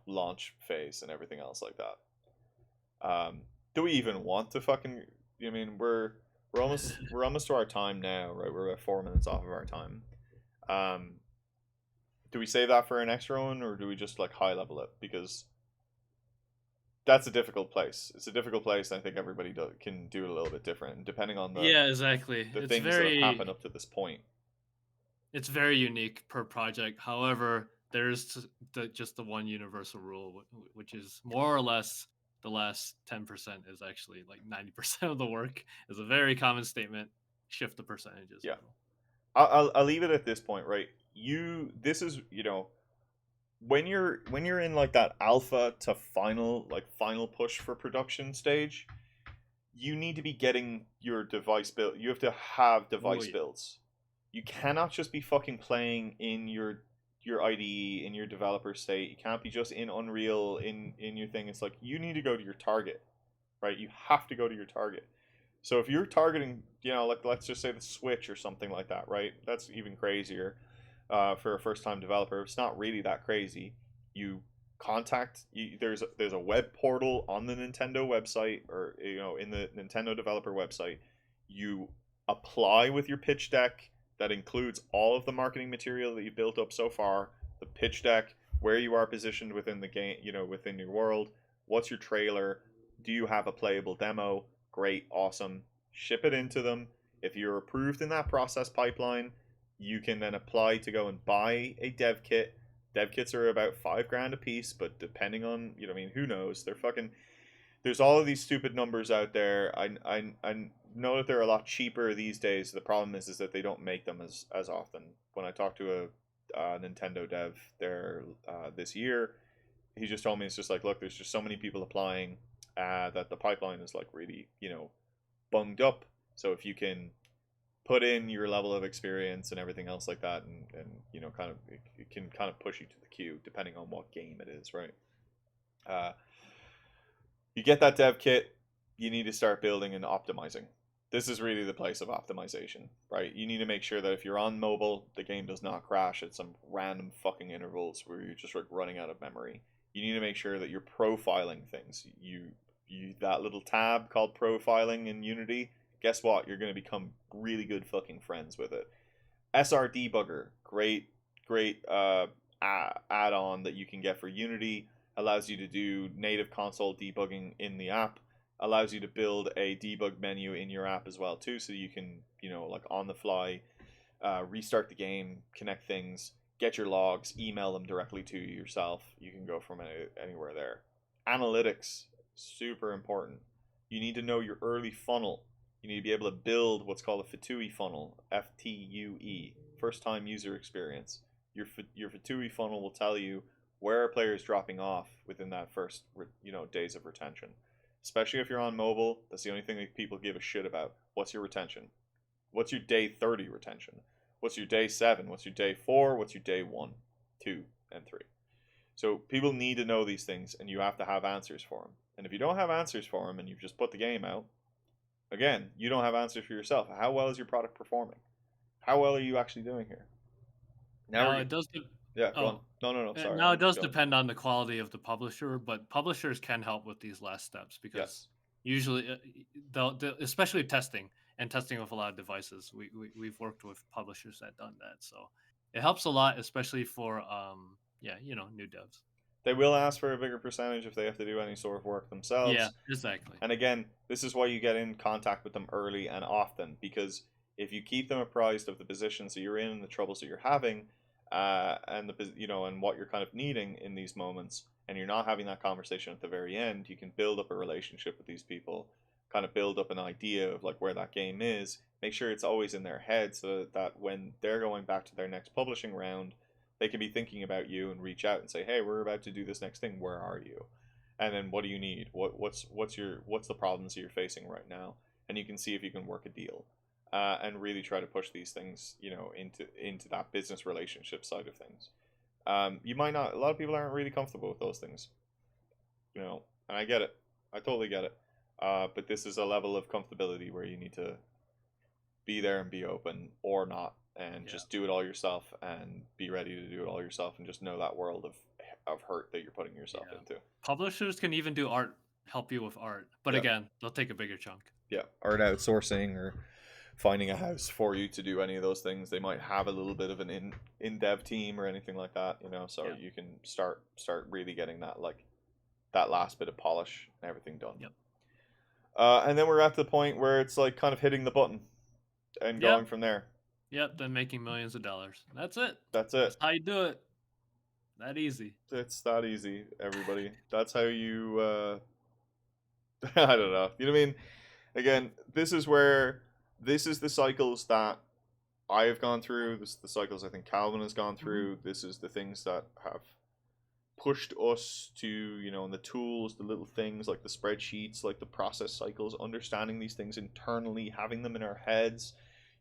[SPEAKER 1] launch phase and everything else like that. Do we even want to fucking? I mean, we're almost to our time now, right? We're about 4 minutes off of our time. Um, do we save that for an extra one, or do we just like high level it? Because that's a difficult place. It's a difficult place. And I think everybody can do it a little bit different, depending on the
[SPEAKER 2] Yeah, exactly.
[SPEAKER 1] the things that have happened up to this point.
[SPEAKER 2] It's very unique per project. However, there's just the one universal rule, which is more or less the last 10% is actually like 90% of the work. Is a very common statement. Shift the percentages a
[SPEAKER 1] Yeah,
[SPEAKER 2] little.
[SPEAKER 1] I'll leave it at this point, right? This is when you're in like that alpha to final push for production stage, you need to be getting your device built. You have to have
[SPEAKER 2] Oh
[SPEAKER 1] device
[SPEAKER 2] yeah.
[SPEAKER 1] builds. You cannot just be fucking playing in your IDE in your developer state. You can't be just in Unreal in your thing. It's like you need to go to your target, right? You have to go to your target. So if you're targeting, like let's just say the Switch or something like that, right? That's even crazier for a first-time developer. It's not really that crazy. You there's a web portal on the Nintendo website, or in the Nintendo developer website. You apply with your pitch deck that includes all of the marketing material that you've built up so far, the pitch deck, where you are positioned within the game, within your world, What's your trailer? Do you have a playable demo? Great, awesome. Ship it into them. If you're approved in that process pipeline, you can then apply to go and buy a dev kit. Dev kits are about $5 grand a piece, but depending on, I mean, who knows? They're fucking. There's all of these stupid numbers out there. I know that they're a lot cheaper these days. The problem is that they don't make them as often. When I talked to a Nintendo dev there this year, he just told me it's just like, look, there's just so many people applying that the pipeline is like really, bunged up. So if you can put in your level of experience and everything else like that, and kind of it can kind of push you to the queue depending on what game it is, right? You get that dev kit, you need to start building and optimizing. This is really the place of optimization, right? You need to make sure that if you're on mobile, the game does not crash at some random fucking intervals where you're just like running out of memory. You need to make sure that you're profiling things. You that little tab called profiling in Unity, guess what? You're going to become really good fucking friends with it. SR Debugger, great add-on that you can get for Unity. Allows you to do native console debugging in the app. Allows you to build a debug menu in your app as well too, so you can like on the fly restart the game, connect things, get your logs, email them directly to you yourself. You can go from anywhere there. Analytics, super important. You need to know your early funnel. You need to be able to build what's called a Ftue funnel, FTUE, first time user experience. Your Ftue funnel will tell you where a player is dropping off within that first days of retention. Especially if you're on mobile, that's the only thing that people give a shit about. What's your retention? What's your day 30 retention? What's your day 7? What's your day 4? What's your day 1, 2, and 3? So people need to know these things, and you have to have answers for them. And if you don't have answers for them and you've just put the game out, again, you don't have answers for yourself. How well is your product performing? How well are you actually doing here?
[SPEAKER 2] Now it does.
[SPEAKER 1] Yeah, go on.
[SPEAKER 2] Oh,
[SPEAKER 1] No. Sorry.
[SPEAKER 2] now it does depend on the quality of the publisher, but publishers can help with these last steps because
[SPEAKER 1] Yes.
[SPEAKER 2] usually, they'll especially testing and testing with a lot of devices. We've worked with publishers that done that, so it helps a lot, especially for new devs.
[SPEAKER 1] They will ask for a bigger percentage if they have to do any sort of work
[SPEAKER 2] Yeah,
[SPEAKER 1] themselves.
[SPEAKER 2] exactly.
[SPEAKER 1] And again, this is why you get in contact with them early and often, because if you keep them apprised of the positions that you're in and the troubles that you're having, and and what you're kind of needing in these moments, and you're not having that conversation at the very end, you can build up a relationship with these people, kind of build up an idea of like where that game is, make sure it's always in their head so that when they're going back to their next publishing round, they can be thinking about you and reach out and say, hey, we're about to do this next thing, where are you? And then what do you need? What's the problems that you're facing right now? And you can see if you can work a deal, and really try to push these things, into that business relationship side of things. You might not. A lot of people aren't really comfortable with those things, and I get it. I totally get it. But this is a level of comfortability where you need to be there and be open, or not, and just do it all yourself and be ready to do it all yourself, and just know that world of hurt that you're putting yourself into.
[SPEAKER 2] Publishers can even do art, help you with art, but again, they'll take a bigger chunk.
[SPEAKER 1] Yeah, art outsourcing or finding a house for you to do any of those things. They might have a little bit of an in dev team or anything like that, so you can start really getting that last bit of polish and everything done.
[SPEAKER 2] Yep.
[SPEAKER 1] And then we're at the point where it's like kind of hitting the button and going from there.
[SPEAKER 2] Yep, then making millions of dollars. That's it.
[SPEAKER 1] That's it.
[SPEAKER 2] That's how you do it. That easy.
[SPEAKER 1] It's that easy, everybody. That's how you I don't know. You know what I mean? Again, this is the cycles that I have gone through. This is the cycles I think Calvin has gone through. Mm-hmm. This is the things that have pushed us to, and the tools, the little things like the spreadsheets, like the process cycles, understanding these things internally, having them in our heads,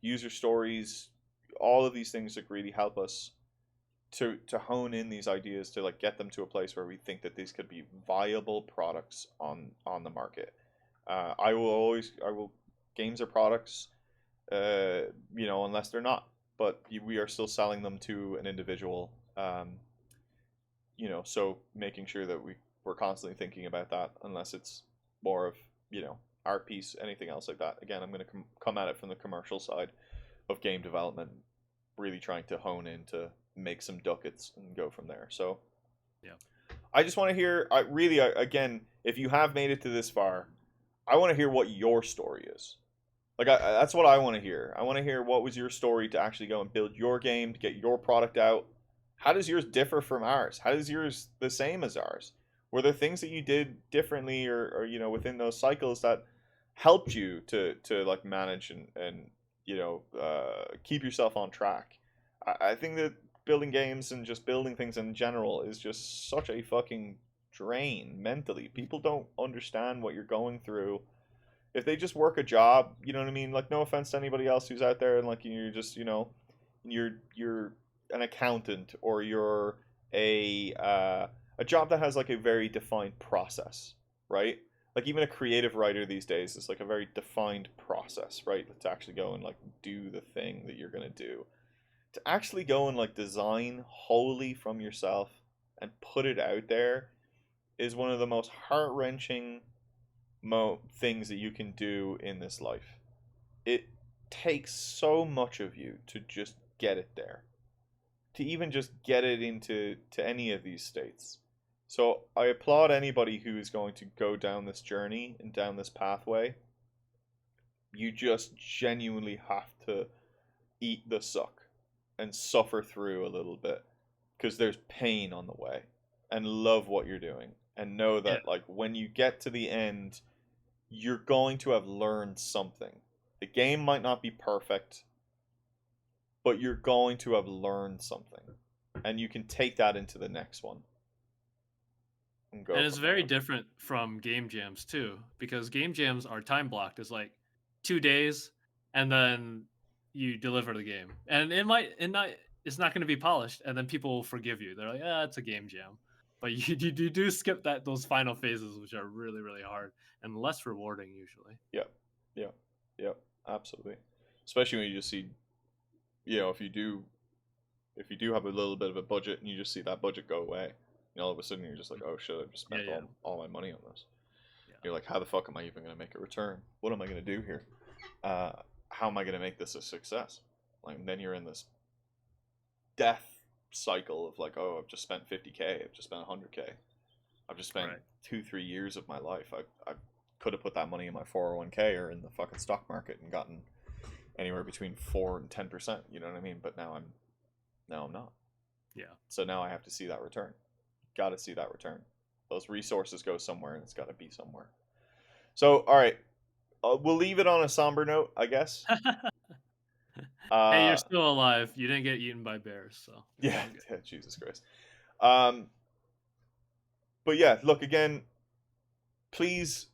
[SPEAKER 1] user stories, all of these things that really help us to hone in these ideas, to like get them to a place where we think that these could be viable products on the market. Games are products, unless they're not, but we are still selling them to an individual, so making sure that we're constantly thinking about that, unless it's more of, art piece, anything else like that. Again, I'm going to come at it from the commercial side of game development, really trying to hone in to make some ducats and go from there. So I just want to hear, again, if you have made it to this far, I want to hear what your story is. Like that's what I want to hear. I want to hear what was your story to actually go and build your game, to get your product out. How does yours differ from ours? How is yours the same as ours? Were there things that you did differently, or within those cycles that helped you to like manage and keep yourself on track? I think that building games and just building things in general is just such a fucking drain mentally. People don't understand what you're going through. If they just work a job, you know what I mean? Like, no offense to anybody else who's out there and like you're just, you're an accountant, or you're a job that has like a very defined process, right? Like even a creative writer these days is like a very defined process, right? To actually go and like do the thing that you're gonna do. To actually go and like design wholly from yourself and put it out there is one of the most heart-wrenching things that you can do in this life. It takes so much of you to just get it there, to even just get it into any of these states. So I applaud anybody who is going to go down this journey and down this pathway. You just genuinely have to eat the suck and suffer through a little bit, because there's pain on the way, and love what you're doing, and know
[SPEAKER 2] Yeah.
[SPEAKER 1] that like when you get to the end, you're going to have learned something. The game might not be perfect, but you're going to have learned something, and you can take that into the next one and go
[SPEAKER 2] And it's
[SPEAKER 1] from
[SPEAKER 2] very
[SPEAKER 1] there.
[SPEAKER 2] different from game jams too, because game jams are time blocked. It's like 2 days, and then you deliver the game, and it's not going to be polished, and then people will forgive you. They're like, "Ah, it's a game jam," but you do skip those final phases, which are really really hard and less rewarding usually.
[SPEAKER 1] Yep, yep, yep, absolutely. Especially when you just see, if you do have a little bit of a budget and you just see that budget go away, all of a sudden you're just like, oh shit, I've just
[SPEAKER 2] Yeah,
[SPEAKER 1] spent
[SPEAKER 2] yeah,
[SPEAKER 1] all my money on this.
[SPEAKER 2] yeah.
[SPEAKER 1] You're like, how the fuck am I even going to make a return? What am I going to do here? Uh, how am I going to make this a success? Like, and then you're in this death cycle of like, oh, I've just spent 50K, I've just spent 100K, I've just spent
[SPEAKER 2] Right.
[SPEAKER 1] 2-3 years of my life. I could have put that money in my 401k or in the fucking stock market and gotten anywhere between 4 and 10%. You know what I mean? But now I'm not.
[SPEAKER 2] Yeah.
[SPEAKER 1] So now I have to see that return. Got to see that return. Those resources go somewhere, and it's got to be somewhere. So, all right, we'll leave it on a somber note, I guess.
[SPEAKER 2] Hey, you're
[SPEAKER 1] Uh,
[SPEAKER 2] still alive. You didn't get eaten by bears, so it's
[SPEAKER 1] yeah,
[SPEAKER 2] all good.
[SPEAKER 1] yeah, Jesus Christ. Um, but yeah, look again. Please,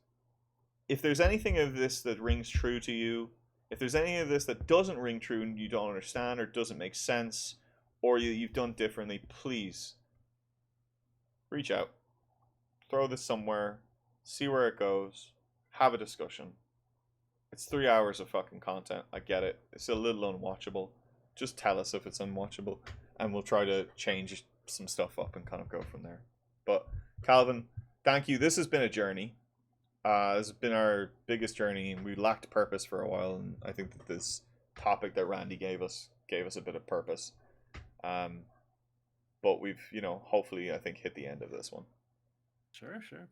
[SPEAKER 1] if there's anything of this that rings true to you, if there's any of this that doesn't ring true and you don't understand or doesn't make sense, or you've done differently, please reach out. Throw this somewhere, see where it goes, have a discussion. It's 3 hours of fucking content. I get it. It's a little unwatchable. Just tell us if it's unwatchable, and we'll try to change some stuff up and kind of go from there. But Calvin, thank you. This has been a journey. This has been our biggest journey, and we lacked purpose for a while. And I think that this topic that Randy gave us a bit of purpose. Um, but we've, hopefully, I think hit the end of this one.
[SPEAKER 2] Sure, sure.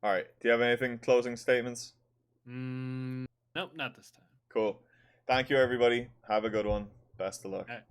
[SPEAKER 1] All right. Do you have anything closing statements?
[SPEAKER 2] Nope, not this time.
[SPEAKER 1] Cool. Thank you, everybody. Have a good one. Best of luck.
[SPEAKER 2] All right.